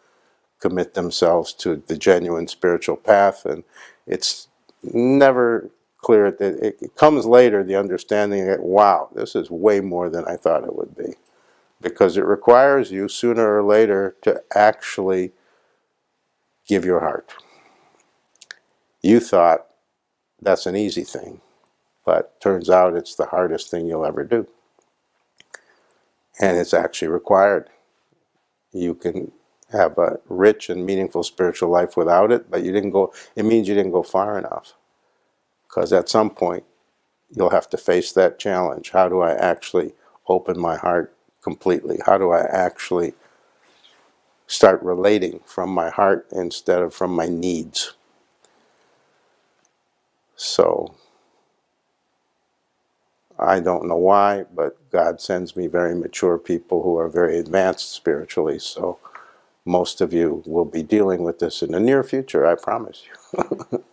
commit themselves to the genuine spiritual path, and it's never clear that it comes later, the understanding that, wow, this is way more than I thought it would be, because it requires you sooner or later to actually give your heart. You thought that's an easy thing, but turns out it's the hardest thing you'll ever do, and it's actually required. You can have a rich and meaningful spiritual life without it, but it means you didn't go far enough. Because at some point, you'll have to face that challenge. How do I actually open my heart completely? How do I actually start relating from my heart instead of from my needs? So, I don't know why, but God sends me very mature people who are very advanced spiritually. So, most of you will be dealing with this in the near future, I promise you.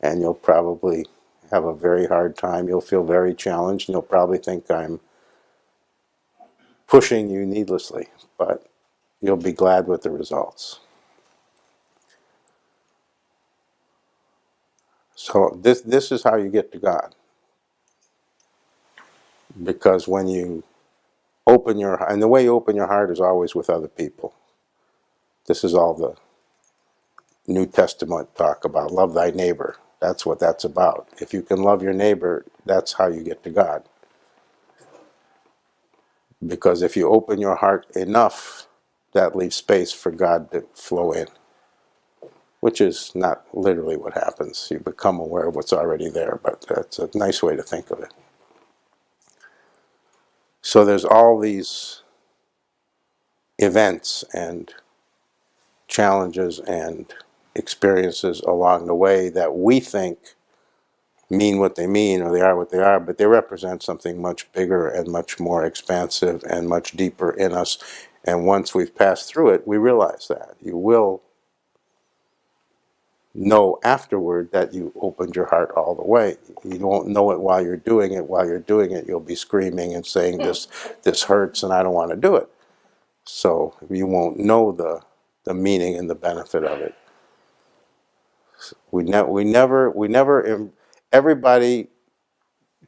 And you'll probably have a very hard time. You'll feel very challenged, and you'll probably think I'm pushing you needlessly, but you'll be glad with the results. So this is how you get to God. Because when you open your, and the way you open your heart is always with other people. This is all the New Testament talk about, love thy neighbor. That's what that's about. If you can love your neighbor, that's how you get to God. Because if you open your heart enough, that leaves space for God to flow in. Which is not literally what happens. You become aware of what's already there, but that's a nice way to think of it. So there's all these events and challenges and experiences along the way that we think mean what they mean, or they are what they are, but they represent something much bigger and much more expansive and much deeper in us. And once we've passed through it, we realize that. You will know afterward that you opened your heart all the way. You won't know it while you're doing it. While you're doing it, you'll be screaming and saying, this hurts and I don't want to do it. So you won't know the meaning and the benefit of it. We never, everybody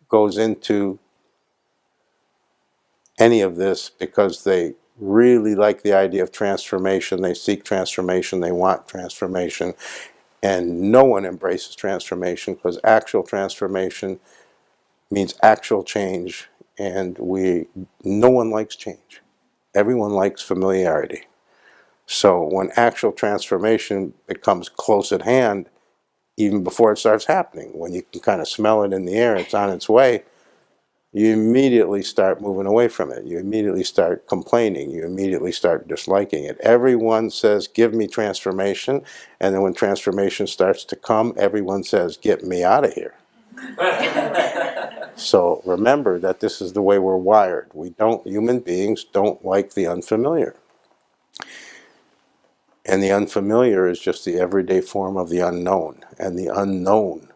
goes into any of this because they really like the idea of transformation. They seek transformation. They want transformation. And no one embraces transformation, because actual transformation means actual change. And no one likes change. Everyone likes familiarity. So when actual transformation becomes close at hand, even before it starts happening, when you can kind of smell it in the air, it's on its way, you immediately start moving away from it. You immediately start complaining. You immediately start disliking it. Everyone says, give me transformation. And then when transformation starts to come, everyone says, get me out of here. So remember that this is the way we're wired. Human beings don't like the unfamiliar. And the unfamiliar is just the everyday form of the unknown. And the unknown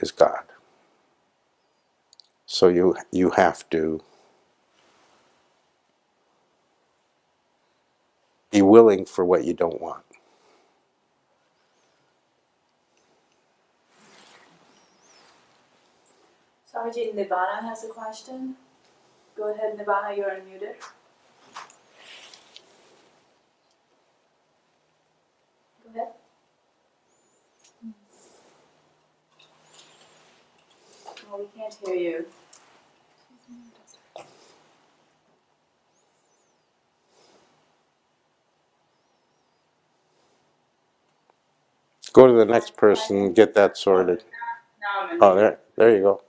is God. So you have to be willing for what you don't want. Swamiji, Nirvana has a question. Go ahead, Nirvana, you're unmuted. Go ahead. Oh, we can't hear you. Go to the next person and get that sorted. Oh, there you go.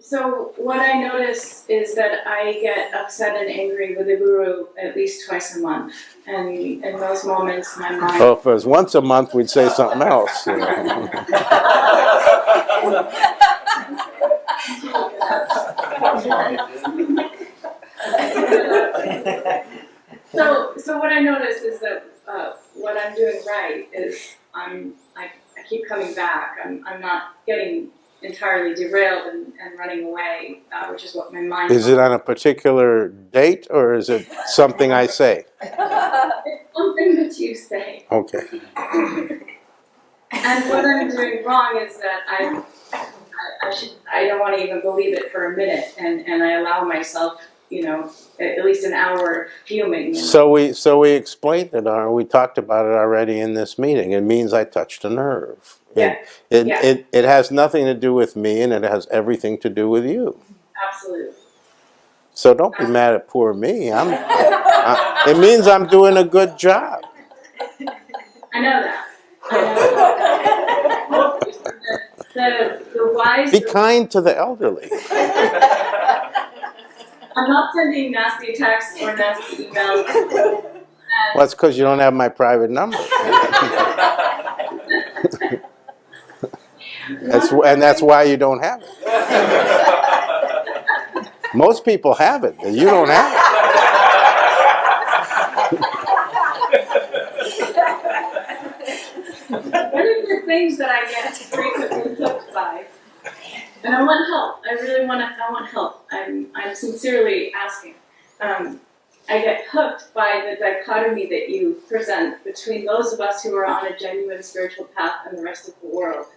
So what I notice is that I get upset and angry with the guru at least twice a month, and in those moments, my mind. Oh, if it was once a month, we'd say something else. You know. So what I notice is that what I'm doing right is I keep coming back. I'm not getting entirely derailed and running away, which is what my mind. Is it on a particular date, or is it something I say? It's something that you say. Okay. And what I'm doing wrong is that I don't want to even believe it for a minute, and I allow myself, at least an hour of fuming. So we explained it, or we talked about it already in this meeting. It means I touched a nerve. Yeah. It has nothing to do with me, and it has everything to do with you. Absolutely. So don't be mad at poor me. It means I'm doing a good job. I know that. The wise. Be kind to the elderly. I'm not sending nasty texts or nasty emails. Well, that's because you don't have my private number. That's why you don't have it. Most people have it, but you don't have it. One of the things that I get frequently hooked by, and I want help. I want help. I'm sincerely asking. I get hooked by the dichotomy that you present between those of us who are on a genuine spiritual path and the rest of the world.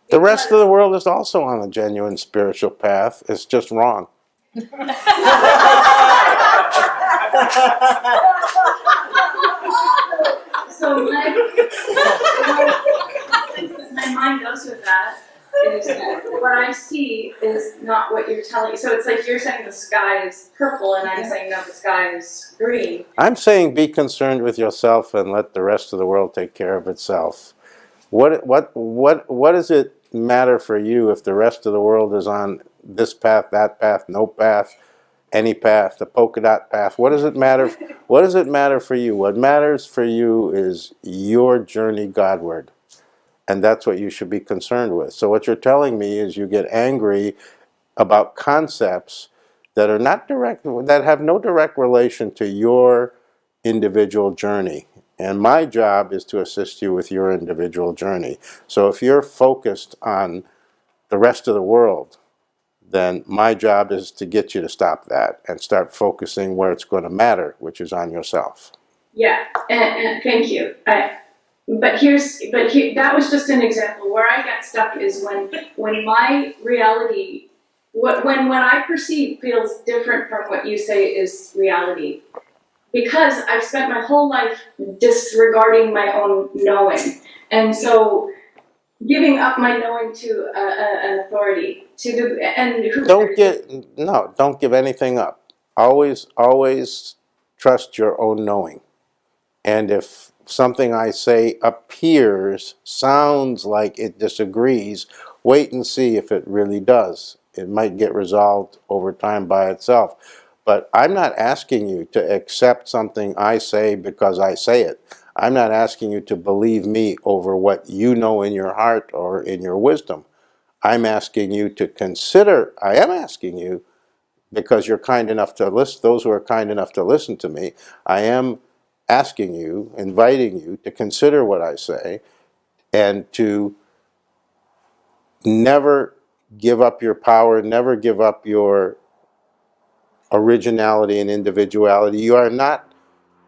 The rest of the world is also on a genuine spiritual path. It's just wrong. So my mind goes with that is that what I see is not what you're telling. So it's like you're saying the sky is purple, and I'm saying no, the sky is green. I'm saying be concerned with yourself and let the rest of the world take care of itself. What does it matter for you if the rest of the world is on this path, that path, no path, any path, the polka dot path? What does it matter? What does it matter for you? What matters for you is your journey Godward. And that's what you should be concerned with. So what you're telling me is you get angry about concepts that are not direct, that have no direct relation to your individual journey. And my job is to assist you with your individual journey. So if you're focused on the rest of the world, then my job is to get you to stop that and start focusing where it's going to matter, which is on yourself. Yeah, and thank you. But that was just an example. Where I get stuck is when my reality, when I perceive feels different from what you say is reality. Because I've spent my whole life disregarding my own knowing. And so giving up my knowing to an authority. Don't give anything up. Always trust your own knowing. And if something I say sounds like it disagrees, wait and see if it really does. It might get resolved over time by itself. But I'm not asking you to accept something I say because I say it. I'm not asking you to believe me over what you know in your heart or in your wisdom. I'm asking you to consider, I am asking you, because you're kind enough to listen, those who are kind enough to listen to me, I am asking you, inviting you to consider what I say and to never give up your power, never give up your originality and individuality. You are not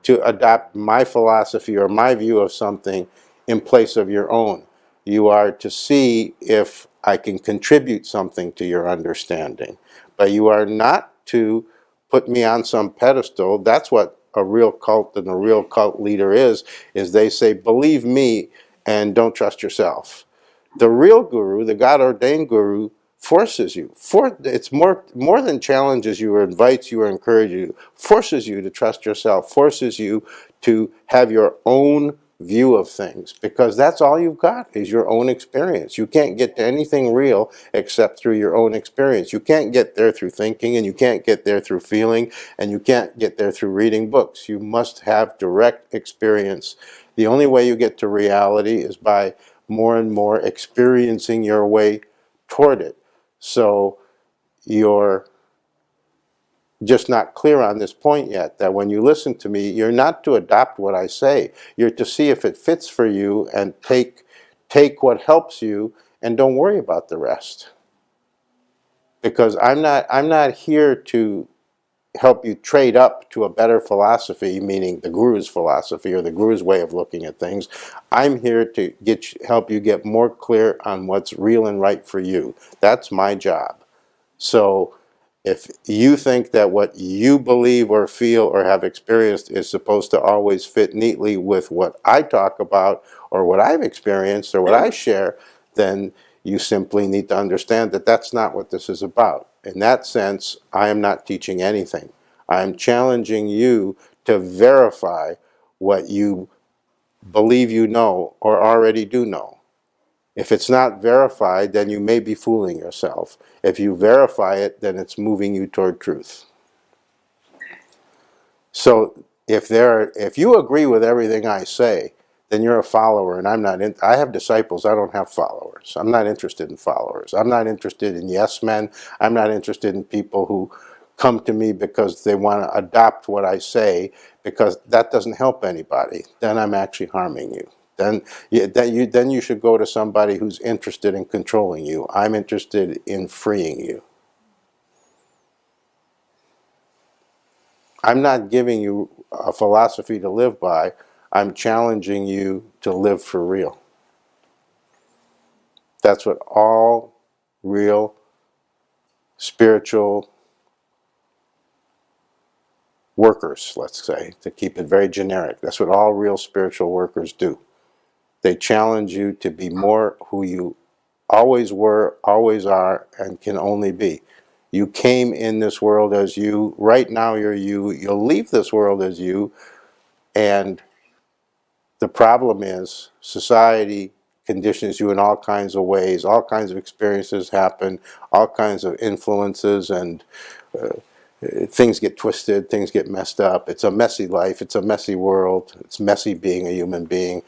to adopt my philosophy or my view of something in place of your own. You are to see if I can contribute something to your understanding. But you are not to put me on some pedestal. That's what a real cult and a real cult leader is they say, believe me and don't trust yourself. The real guru, the God-ordained guru, forces you. It's more than challenges you or invites you or encourages you. Forces you to trust yourself. Forces you to have your own view of things, because that's all you've got is your own experience. You can't get to anything real except through your own experience. You can't get there through thinking, and you can't get there through feeling, and you can't get there through reading books. You must have direct experience. The only way you get to reality is by more and more experiencing your way toward it. So you're just not clear on this point yet, that when you listen to me, you're not to adopt what I say. You're to see if it fits for you and take what helps you, and don't worry about the rest. Because I'm not here to help you trade up to a better philosophy, meaning the Guru's philosophy or the Guru's way of looking at things. I'm here to help you get more clear on what's real and right for you. That's my job. So if you think that what you believe or feel or have experienced is supposed to always fit neatly with what I talk about or what I've experienced or what I share, then you simply need to understand that that's not what this is about. In that sense, I am not teaching anything. I am challenging you to verify what you believe you know or already do know. If it's not verified, then you may be fooling yourself. If you verify it, then it's moving you toward truth. So if you agree with everything I say, then you're a follower, and I'm not. I have disciples. I don't have followers. I'm not interested in followers. I'm not interested in yes men. I'm not interested in people who come to me because they want to adopt what I say, because that doesn't help anybody. Then I'm actually harming you. Then you should go to somebody who's interested in controlling you. I'm interested in freeing you. I'm not giving you a philosophy to live by. I'm challenging you to live for real. That's what all real spiritual workers, let's say, to keep it very generic, that's what all real spiritual workers do. They challenge you to be more who you always were, always are, and can only be. You came in this world as you. Right now you're you. You'll leave this world as you. And the problem is society conditions you in all kinds of ways. All kinds of experiences happen. All kinds of influences, and things get twisted. Things get messed up. It's a messy life. It's a messy world. It's messy being a human being.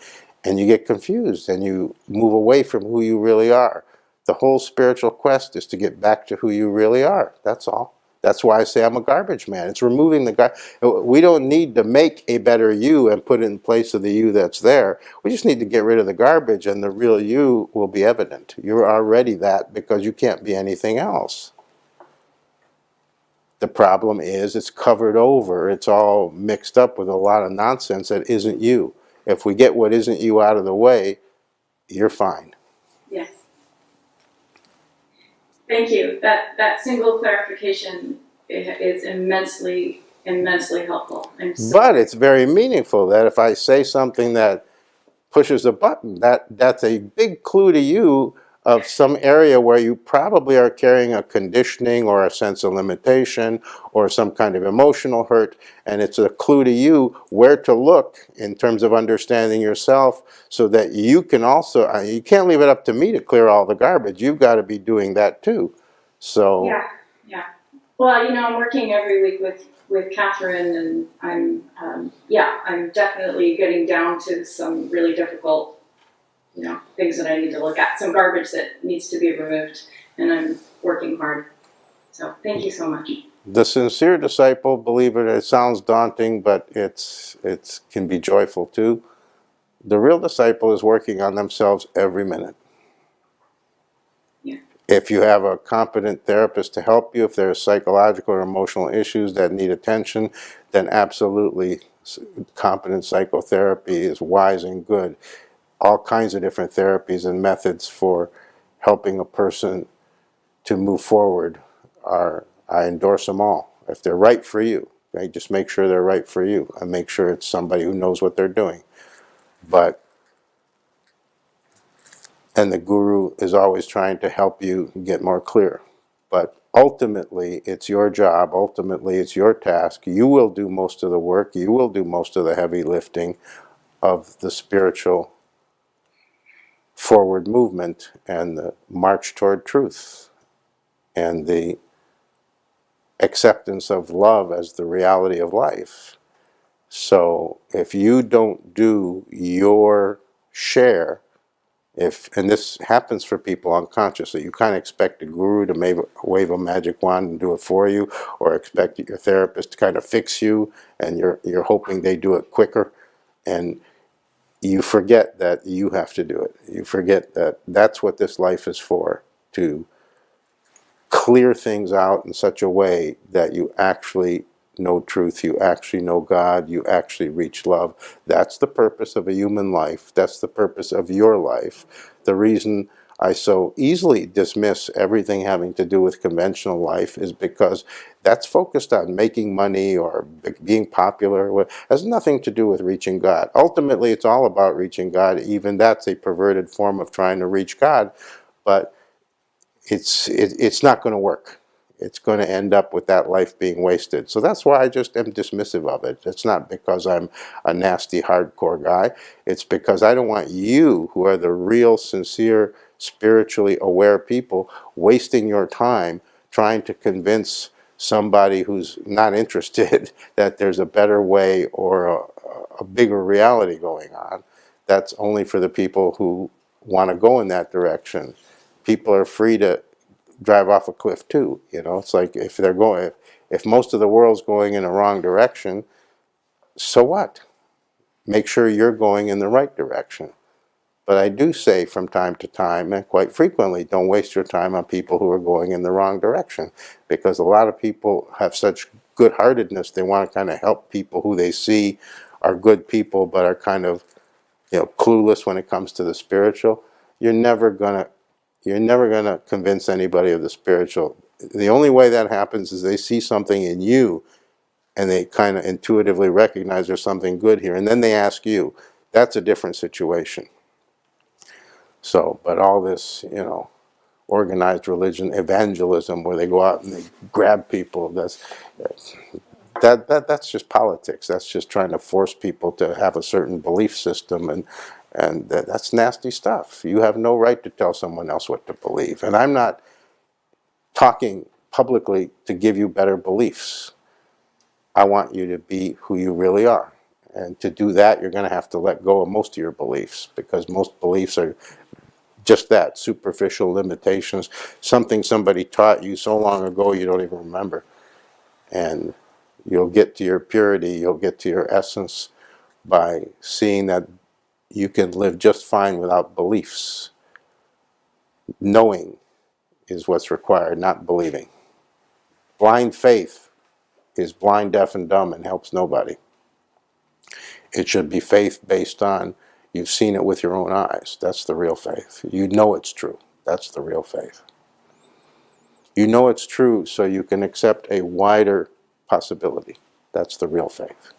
And you get confused, and you move away from who you really are. The whole spiritual quest is to get back to who you really are. That's all. That's why I say I'm a garbage man. It's removing the garbage. We don't need to make a better you and put it in place of the you that's there. We just need to get rid of the garbage, and the real you will be evident. You're already that, because you can't be anything else. The problem is it's covered over. It's all mixed up with a lot of nonsense that isn't you. If we get what isn't you out of the way, you're fine. Yes. Thank you. That single clarification is immensely helpful. But it's very meaningful that if I say something that pushes a button, that's a big clue to you of some area where you probably are carrying a conditioning or a sense of limitation or some kind of emotional hurt, and it's a clue to you where to look in terms of understanding yourself, so that you can also, you can't leave it up to me to clear all the garbage. You've got to be doing that too. So yeah. Well, I'm working every week with Catherine, and I'm definitely getting down to some really difficult things that I need to look at, some garbage that needs to be removed, and I'm working hard. So thank you so much. the sincere disciple, believe it sounds daunting, but it can be joyful too. The real disciple is working on themselves every minute. Yeah. If you have a competent therapist to help you, if there are psychological or emotional issues that need attention, then absolutely competent psychotherapy is wise and good. All kinds of different therapies and methods for helping a person to move forward I endorse them all. If they're right for you, okay, just make sure they're right for you, and make sure it's somebody who knows what they're doing. And the guru is always trying to help you get more clear. But ultimately, it's your job. Ultimately, it's your task. You will do most of the work. You will do most of the heavy lifting of the spiritual forward movement and the march toward truth and the acceptance of love as the reality of life. So if you don't do your share, and this happens for people unconsciously, you kind of expect a guru to wave a magic wand and do it for you, or expect your therapist to kind of fix you, and you're hoping they do it quicker, and you forget that you have to do it. You forget that that's what this life is for, to clear things out in such a way that you actually know truth, you actually know God, you actually reach love. That's the purpose of a human life. That's the purpose of your life. The reason I so easily dismiss everything having to do with conventional life is because that's focused on making money or being popular. It has nothing to do with reaching God. Ultimately, it's all about reaching God. Even that's a perverted form of trying to reach God, but it's not going to work. It's going to end up with that life being wasted. So that's why I just am dismissive of it. It's not because I'm a nasty, hardcore guy. It's because I don't want you, who are the real, sincere, spiritually aware people, wasting your time trying to convince somebody who's not interested that there's a better way or a bigger reality going on. That's only for the people who want to go in that direction. People are free to drive off a cliff too. It's like if most of the world's going in a wrong direction, so what? Make sure you're going in the right direction. But I do say from time to time, and quite frequently, don't waste your time on people who are going in the wrong direction, because a lot of people have such good-heartedness. They want to kind of help people who they see are good people but are kind of clueless when it comes to the spiritual. You're never gonna convince anybody of the spiritual. The only way that happens is they see something in you and they kind of intuitively recognize there's something good here, and then they ask you. That's a different situation. So, but all this, organized religion, evangelism, where they go out and they grab people, that's just politics. That's just trying to force people to have a certain belief system, and that's nasty stuff. You have no right to tell someone else what to believe. And I'm not talking publicly to give you better beliefs. I want you to be who you really are. And to do that, you're going to have to let go of most of your beliefs, because most beliefs are just that, superficial limitations, something somebody taught you so long ago you don't even remember. And you'll get to your purity, you'll get to your essence by seeing that you can live just fine without beliefs. Knowing is what's required, not believing. Blind faith is blind, deaf, and dumb and helps nobody. It should be faith based on you've seen it with your own eyes. That's the real faith. You know it's true. That's the real faith. You know it's true so you can accept a wider possibility. That's the real faith.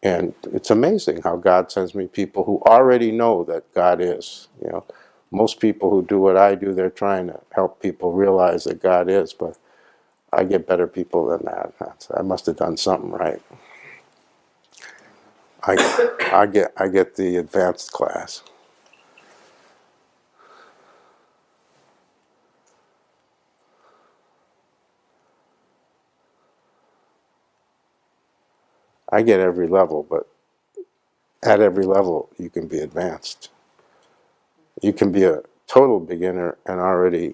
And it's amazing how God sends me people who already know that God is. Most people who do what I do, they're trying to help people realize that God is, but I get better people than that. I must have done something right. I get the advanced class. I get every level, but at every level you can be advanced. You can be a total beginner and already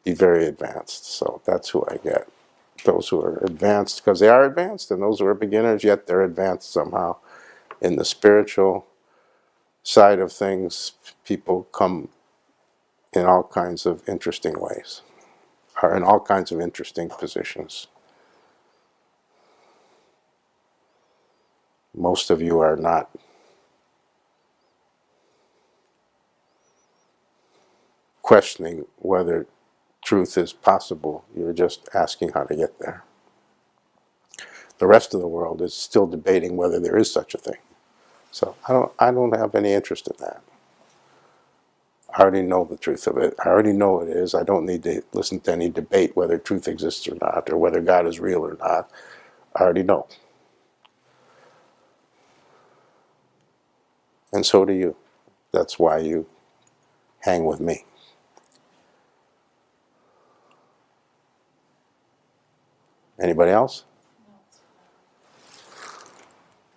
be very advanced. So that's who I get. Those who are advanced because they are advanced, and those who are beginners, yet they're advanced somehow. In the spiritual side of things, people come in all kinds of interesting ways, are in all kinds of interesting positions. Most of you are not questioning whether truth is possible. You're just asking how to get there. The rest of the world is still debating whether there is such a thing. So I don't have any interest in that. I already know the truth of it. I already know it is. I don't need to listen to any debate whether truth exists or not, or whether God is real or not. I already know. And so do you. That's why you hang with me. Anybody else?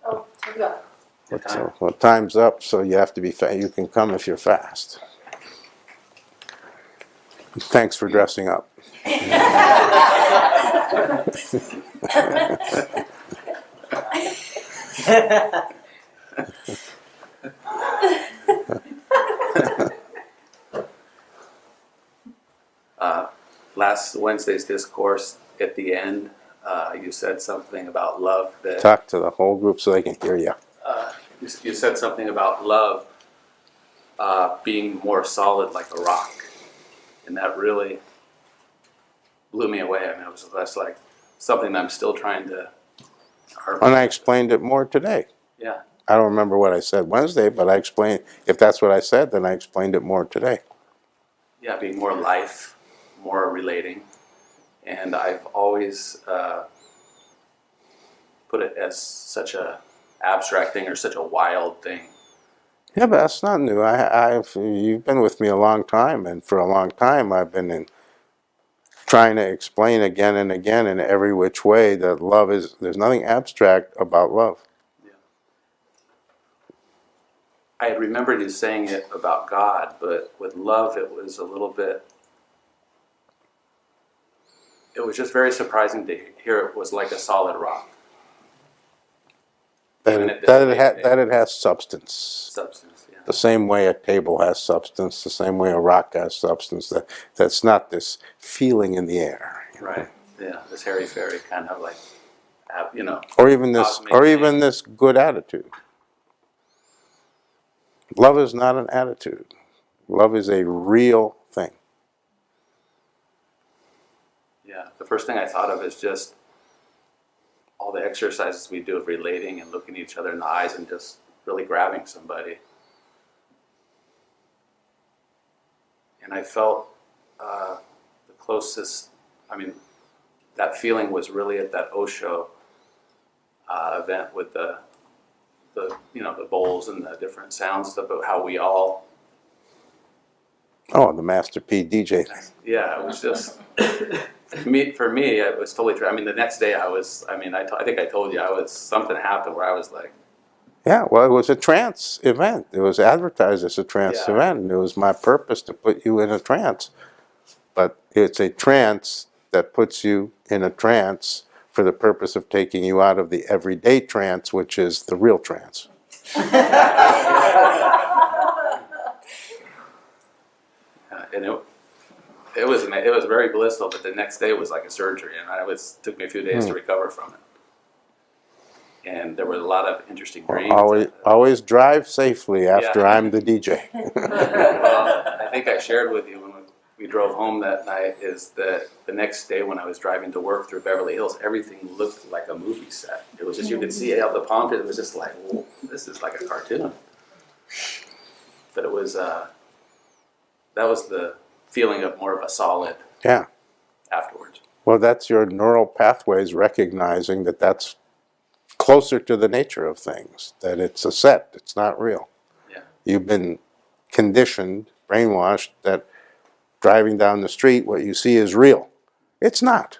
Oh, yeah. Well, time's up, so you have to be fast. You can come if you're fast. Thanks for dressing up. Last Wednesday's discourse at the end, you said something about love that Talk to the whole group so they can hear you. you said something about love being more solid like a rock, and that really blew me away. I mean, that's like something I'm still trying to. And I explained it more today. Yeah, I don't remember what I said Wednesday, but I explained, if that's what I said, then I explained it more today. yeah, being more life, more relating, and I've always put it as such a abstract thing or such a wild thing. Yeah, but that's not new. You've been with me a long time, and for a long time I've been trying to explain again and again in every which way that love is, there's nothing abstract about love. I had remembered you saying it about God, but with love it was a little bit, it was just very surprising to hear it was like a solid rock. That it has substance. Substance, yeah. The same way a table has substance, the same way a rock has substance. That's not this feeling in the air. Right, yeah, this hairy-fairy kind of like, you know. Or even this good attitude. Love is not an attitude. Love is a real thing. Yeah, the first thing I thought of is just all the exercises we do of relating and looking each other in the eyes and just really grabbing somebody. And I felt the closest, I mean, that feeling was really at that Osho event with the you know, the bowls and the different sounds about how we all. Oh, the Master P DJ thing. Yeah, it was just for me it was totally true. I mean, the next day I think I told you something happened where I was like. Yeah, well, it was a trance event. It was advertised as a trance Yeah. event, and it was my purpose to put you in a trance. But it's a trance that puts you in a trance for the purpose of taking you out of the everyday trance, which is the real trance. And it was very blissful, but the next day was like a surgery, and it took me a few days to recover from it. And there were a lot of interesting dreams. Always drive safely after I'm the DJ. Well, I think I shared with you when we drove home that night is that the next day when I was driving to work through Beverly Hills, everything looked like a movie set. It was just, you could see out the palm tree, it was just like, whoa, this is like a cartoon. But it was, that was the feeling of more of a solid afterwards. Well, that's your neural pathways recognizing that that's closer to the nature of things, that it's a set, it's not real. Yeah. You've been conditioned, brainwashed, that driving down the street, what you see is real. It's not.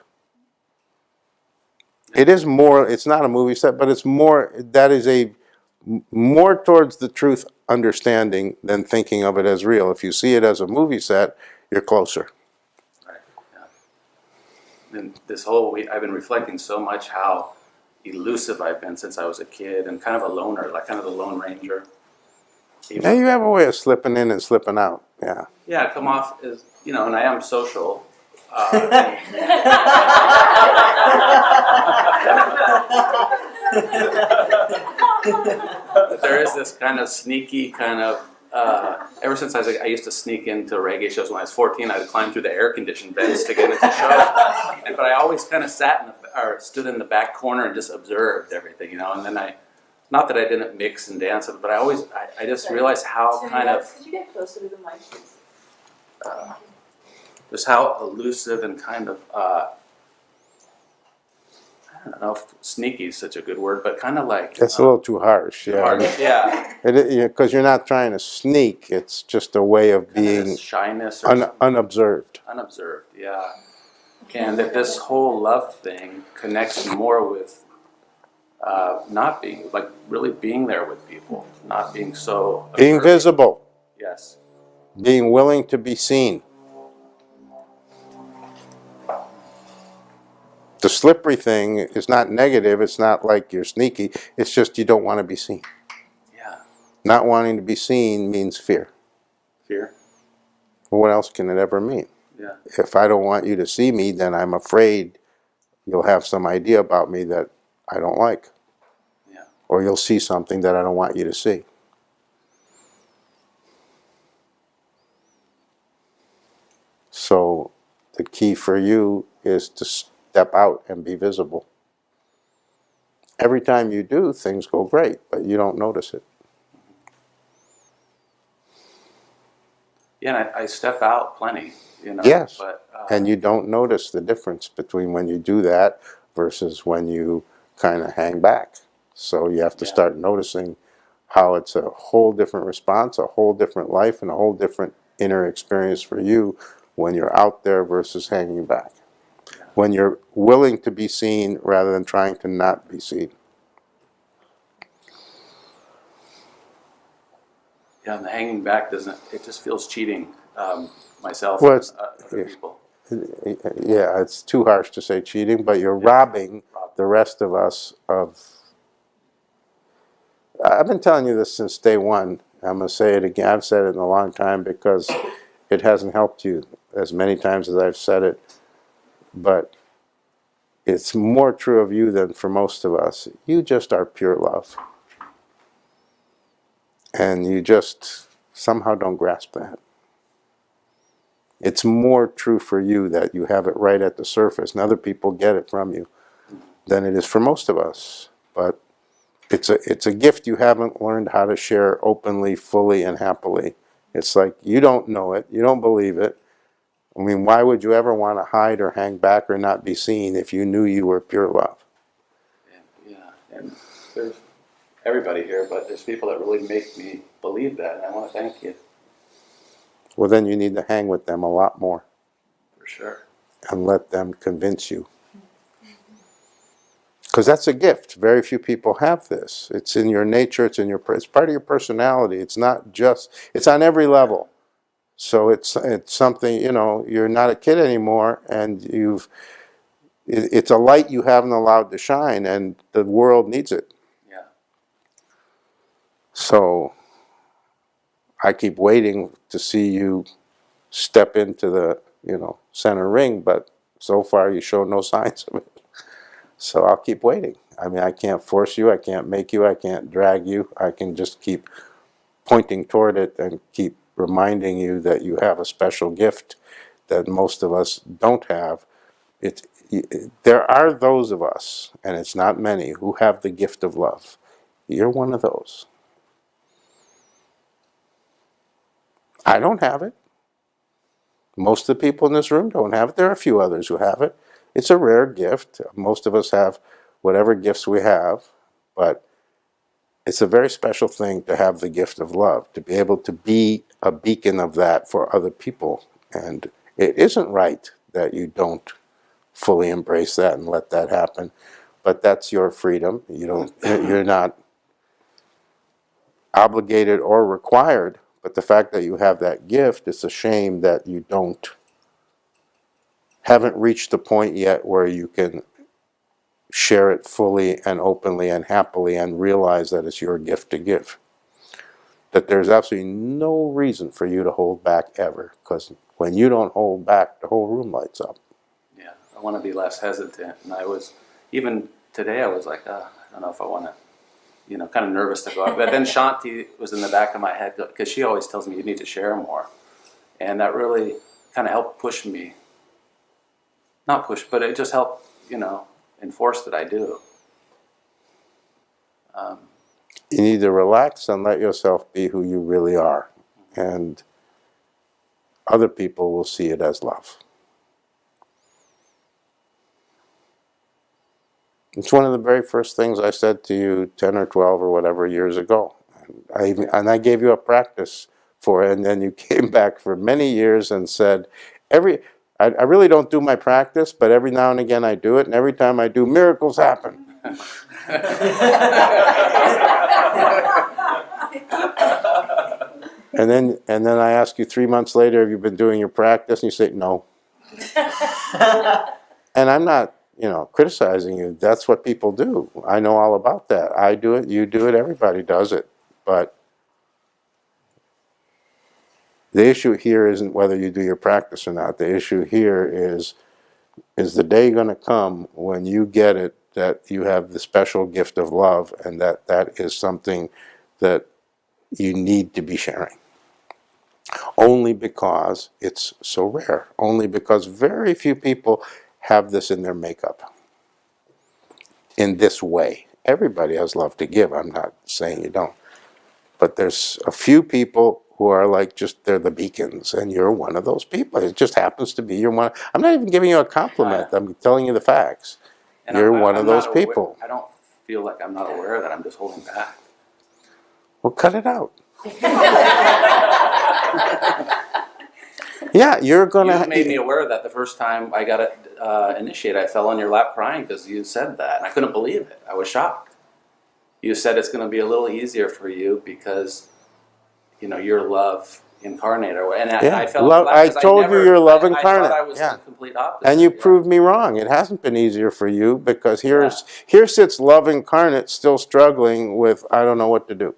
It is more, it's not a movie set, but it's more, that is a more towards the truth understanding than thinking of it as real. If you see it as a movie set, you're closer. Right, yeah. And this whole week, I've been reflecting so much how elusive I've been since I was a kid and kind of a loner, like kind of the Lone Ranger. Yeah, you have a way of slipping in and slipping out, yeah. Yeah, I come off as, you know, and I am social. But there is this kind of sneaky kind of, ever since I used to sneak into reggae shows when I was 14, I would climb through the air-conditioned vents to get into shows. But I always kind of stood in the back corner and just observed everything, you know, and then not that I didn't mix and dance, but I just realized how kind of, Could you get closer to the mic, please? just how elusive and kind of, I I don't know if sneaky is such a good word, but kind of like It's a little too harsh, yeah. harsh, yeah, Because you're not trying to sneak, it's just a way of kind of being this shyness or something. unobserved. Unobserved, yeah. And that this whole love thing connects more with not being, like really being there with people, not being so Being observant. visible, Yes, being willing to be seen. The slippery thing is not negative, it's not like you're sneaky, it's just you don't want to be seen. yeah. Not wanting to be seen means fear. Fear, Well, what else can it ever mean? yeah, If I don't want you to see me, then I'm afraid you'll have some idea about me that I don't like. yeah. Or you'll see something that I don't want you to see. So the key for you is to step out and be visible. Every time you do, things go great, but you don't notice it. Yeah, and I step out plenty, you know. Yes. But, And you don't notice the difference between when you do that versus when you kind of hang back. So you have to Yeah. start noticing how it's a whole different response, a whole different life, and a whole different inner experience for you when you're out there versus hanging back. Yeah. When you're willing to be seen rather than trying to not be seen. yeah, and the hanging back doesn't, it just feels cheating myself Well, and it's- other yeah. people. Yeah, it's too harsh to say cheating, but you're Yeah. robbing the rest of us of. I've been telling you this since day one. I'm going to say it again. I've said it in a long time because it hasn't helped you as many times as I've said it. But it's more true of you than for most of us. You just are pure love. And you just somehow don't grasp that. It's more true for you that you have it right at the surface and other people get it from you than it is for most of us. But it's a gift you haven't learned how to share openly, fully, and happily. It's like you don't know it, you don't believe it. I mean, why would you ever want to hide or hang back or not be seen if you knew you were pure love? And, yeah, and there's everybody here, but there's people that really make me believe that, and I want to thank you Well, then you need to hang with them a lot more for sure. and let them convince you. Because that's a gift. Very few people have this. It's in your nature. It's part of your personality. It's not just. It's on every level. So it's something. You're not a kid anymore, and it's a light you haven't allowed to shine, and the world needs it. Yeah, So I keep waiting to see you step into the center ring, but so far you show no signs of it. So I'll keep waiting. I mean, I can't force you, I can't make you, I can't drag you. I can just keep pointing toward it and keep reminding you that you have a special gift that most of us don't have. There are those of us, and it's not many, who have the gift of love. You're one of those. I don't have it. Most of the people in this room don't have it. There are a few others who have it. It's a rare gift. Most of us have whatever gifts we have, but it's a very special thing to have the gift of love, to be able to be a beacon of that for other people. And it isn't right that you don't fully embrace that and let that happen, but that's your freedom. You're not obligated or required, but the fact that you have that gift, it's a shame that you haven't reached the point yet where you can share it fully and openly and happily and realize that it's your gift to give. That there's absolutely no reason for you to hold back ever, because when you don't hold back, the whole room lights up. yeah. I want to be less hesitant, and I was even today. I was like, I don't know if I want to, kind of nervous to go out. But then Shanti was in the back of my head because she always tells me you need to share more, and that really kind of helped push me. Not push, but it just helped, enforce that I do. You need to relax and let yourself be who you really are. And other people will see it as love. It's one of the very first things I said to you 10 or 12 or whatever years ago. I gave you a practice for it, and then you came back for many years and said, I really don't do my practice, but every now and again I do it, and every time I do, miracles happen. And then I ask you 3 months later, have you been doing your practice? And you say, no. And I'm not, criticizing you. That's what people do. I know all about that. I do it, you do it, everybody does it. But the issue here isn't whether you do your practice or not. The issue here is the day going to come when you get it, that you have the special gift of love, and that is something that you need to be sharing. Only because it's so rare. Only because very few people have this in their makeup in this way. Everybody has love to give. I'm not saying you don't. But there's a few people who are like they're the beacons, and you're one of those people. It just happens to be you're one. I'm not even giving you a compliment. I'm telling you the facts. And You're one I'm of those not aware- people. I don't feel like I'm not aware of that. I'm just holding back. Well, cut it out. Yeah, you're gonna. You made me aware of that the first time I got it initiated. I fell on your lap crying because you said that, and I couldn't believe it. I was shocked. You said it's going to be a little easier for you because, your love incarnate, and I felt love. I told you you're love incarnate. I thought I was the complete opposite. And you proved me wrong. It hasn't been easier for you because here sits love incarnate still struggling with I don't know what to do.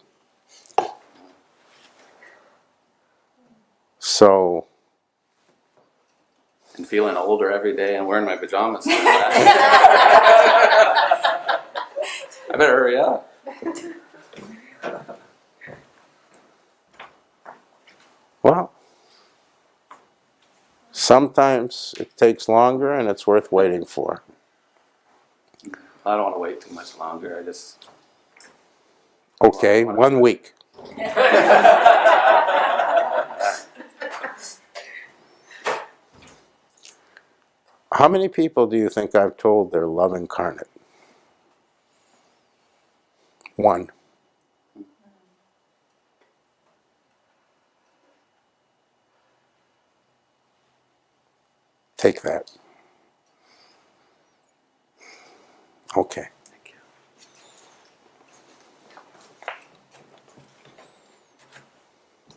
So. And feeling older every day and wearing my pajamas. I better hurry up. Well, sometimes it takes longer and it's worth waiting for. I don't want to wait too much longer. I just. Okay, 1 week. How many people do you think I've told they're love incarnate? 1. Take that. Okay. Thank you.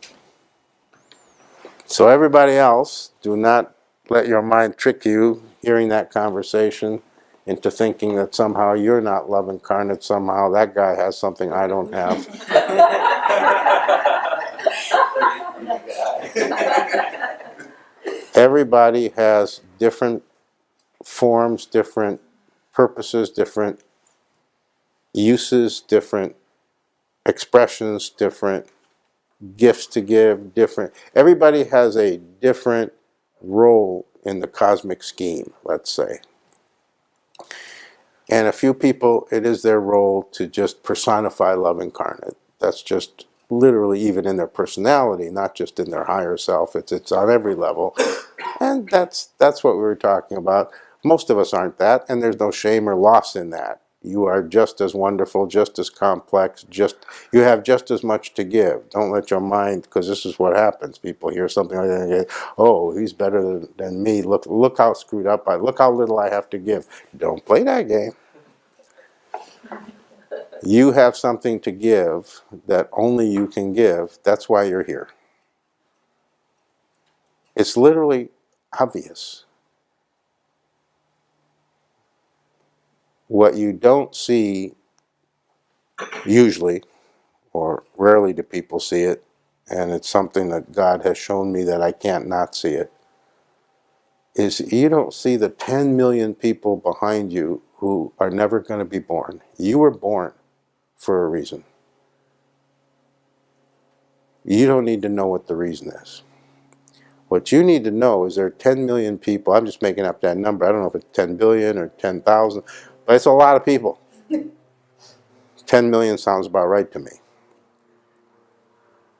So everybody else, do not let your mind trick you, hearing that conversation, into thinking that somehow you're not love incarnate, somehow that guy has something I don't have. Everybody has different forms, different purposes, different uses, different expressions, different gifts to give, different. Everybody has a different role in the cosmic scheme, let's say. And a few people, it is their role to just personify love incarnate. That's just literally even in their personality, not just in their higher self. It's on every level. And that's what we were talking about. Most of us aren't that, and there's no shame or loss in that. You are just as wonderful, just as complex, you have just as much to give. Don't let your mind, because this is what happens. People hear something like that and go, oh, he's better than me. Look how screwed up look how little I have to give. Don't play that game. You have something to give that only you can give. That's why you're here. It's literally obvious. What you don't see, usually, or rarely do people see it, and it's something that God has shown me that I can't not see it, is you don't see the 10 million people behind you who are never going to be born. You were born for a reason. You don't need to know what the reason is. What you need to know is there are 10 million people. I'm just making up that number. I don't know if it's 10 billion or 10,000, but it's a lot of people. 10 million sounds about right to me.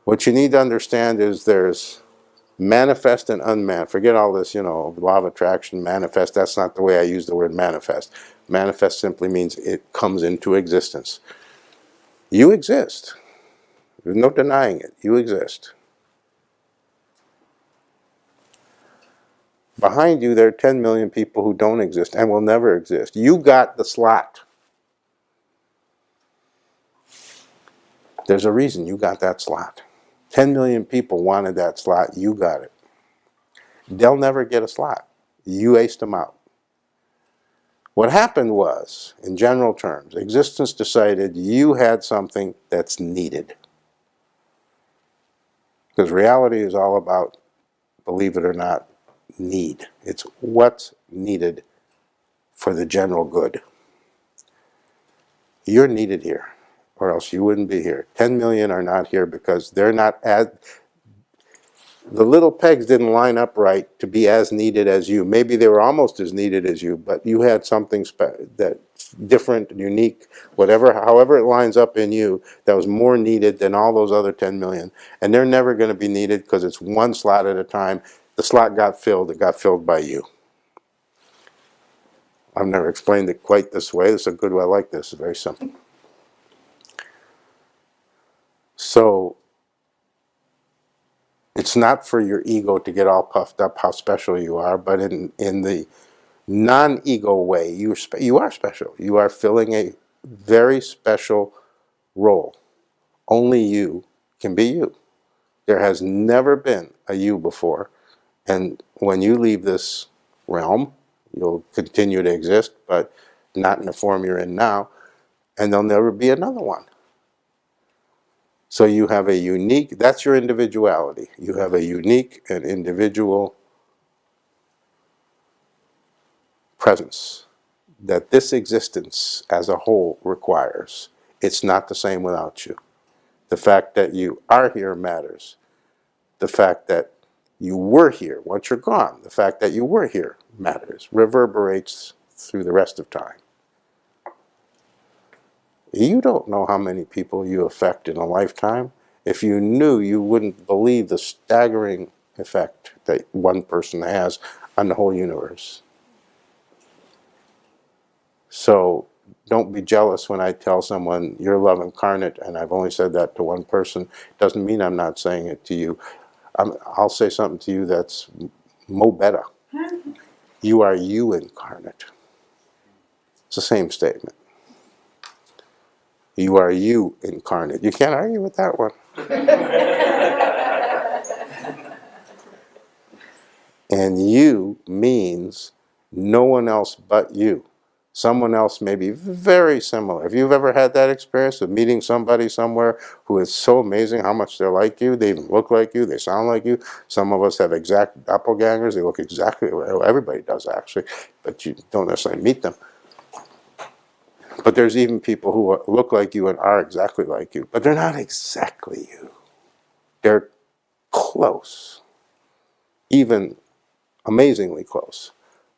What you need to understand is there's Manifest and unmanifest. Forget all this, law of attraction, manifest. That's not the way I use the word manifest. Manifest simply means it comes into existence. You exist. There's no denying it. You exist. Behind you, there are 10 million people who don't exist and will never exist. You got the slot. There's a reason you got that slot. 10 million people wanted that slot. You got it. They'll never get a slot. You aced them out. What happened was, in general terms, existence decided you had something that's needed. Because reality is all about, believe it or not, need. It's what's needed for the general good. You're needed here, or else you wouldn't be here. 10 million are not here because they're not as... The little pegs didn't line up right to be as needed as you. Maybe they were almost as needed as you, but you had something that's different, unique, whatever, however it lines up in you, that was more needed than all those other 10 million. And they're never going to be needed because it's one slot at a time. The slot got filled. It got filled by you. I've never explained it quite this way. This is a good way. I like this. It's very simple. So it's not for your ego to get all puffed up how special you are, but in the non-ego way, you are special. You are filling a very special role. Only you can be you. There has never been a you before. And when you leave this realm, you'll continue to exist, but not in the form you're in now, and there'll never be another one. So you have a unique, that's your individuality. You have a unique and individual presence that this existence as a whole requires. It's not the same without you. The fact that you are here matters. The fact that you were here, once you're gone, the fact that you were here matters, reverberates through the rest of time. You don't know how many people you affect in a lifetime. If you knew, you wouldn't believe the staggering effect that one person has on the whole universe. So don't be jealous when I tell someone you're love incarnate, and I've only said that to one person. Doesn't mean I'm not saying it to you. I'll say something to you that's mo better. You are you incarnate. It's the same statement. You are you incarnate. You can't argue with that one. And you means no one else but you. Someone else may be very similar. If you've ever had that experience of meeting somebody somewhere who is so amazing how much they're like you, they even look like you, they sound like you. Some of us have exact doppelgangers. They look exactly, well, everybody does actually, but you don't necessarily meet them. But there's even people who look like you and are exactly like you, but they're not exactly you. They're close, even amazingly close,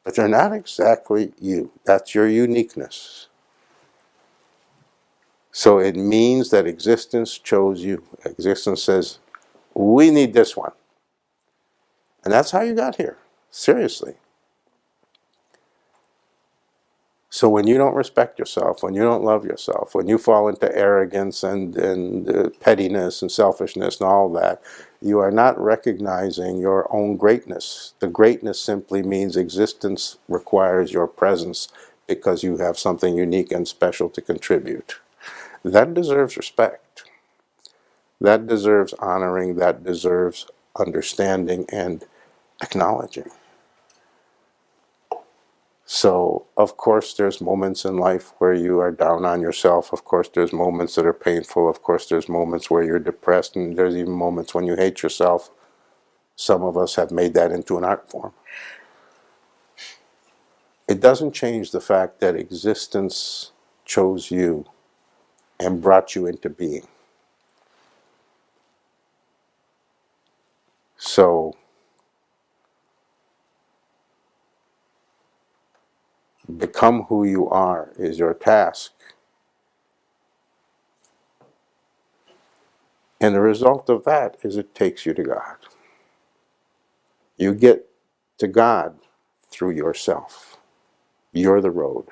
but they're not exactly you. That's your uniqueness. So it means that existence chose you. Existence says, we need this one. And that's how you got here, seriously. So when you don't respect yourself, when you don't love yourself, when you fall into arrogance and pettiness and selfishness and all that, you are not recognizing your own greatness. The greatness simply means existence requires your presence because you have something unique and special to contribute. That deserves respect. That deserves honoring. That deserves understanding and acknowledging. So, of course, there's moments in life where you are down on yourself. Of course, there's moments that are painful. Of course, there's moments where you're depressed. And there's even moments when you hate yourself. Some of us have made that into an art form. It doesn't change the fact that existence chose you and brought you into being. So, become who you are is your task. And the result of that is it takes you to God. You get to God through yourself. You're the road.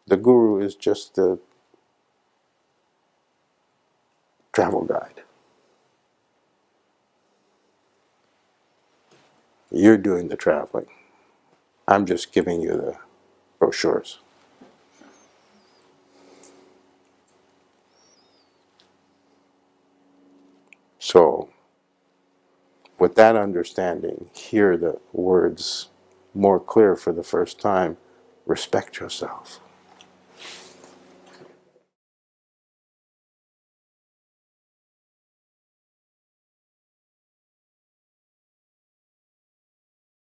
The guru is just the travel guide. You're doing the traveling. I'm just giving you the brochures. So, with that understanding, hear the words more clear for the first time. Respect yourself.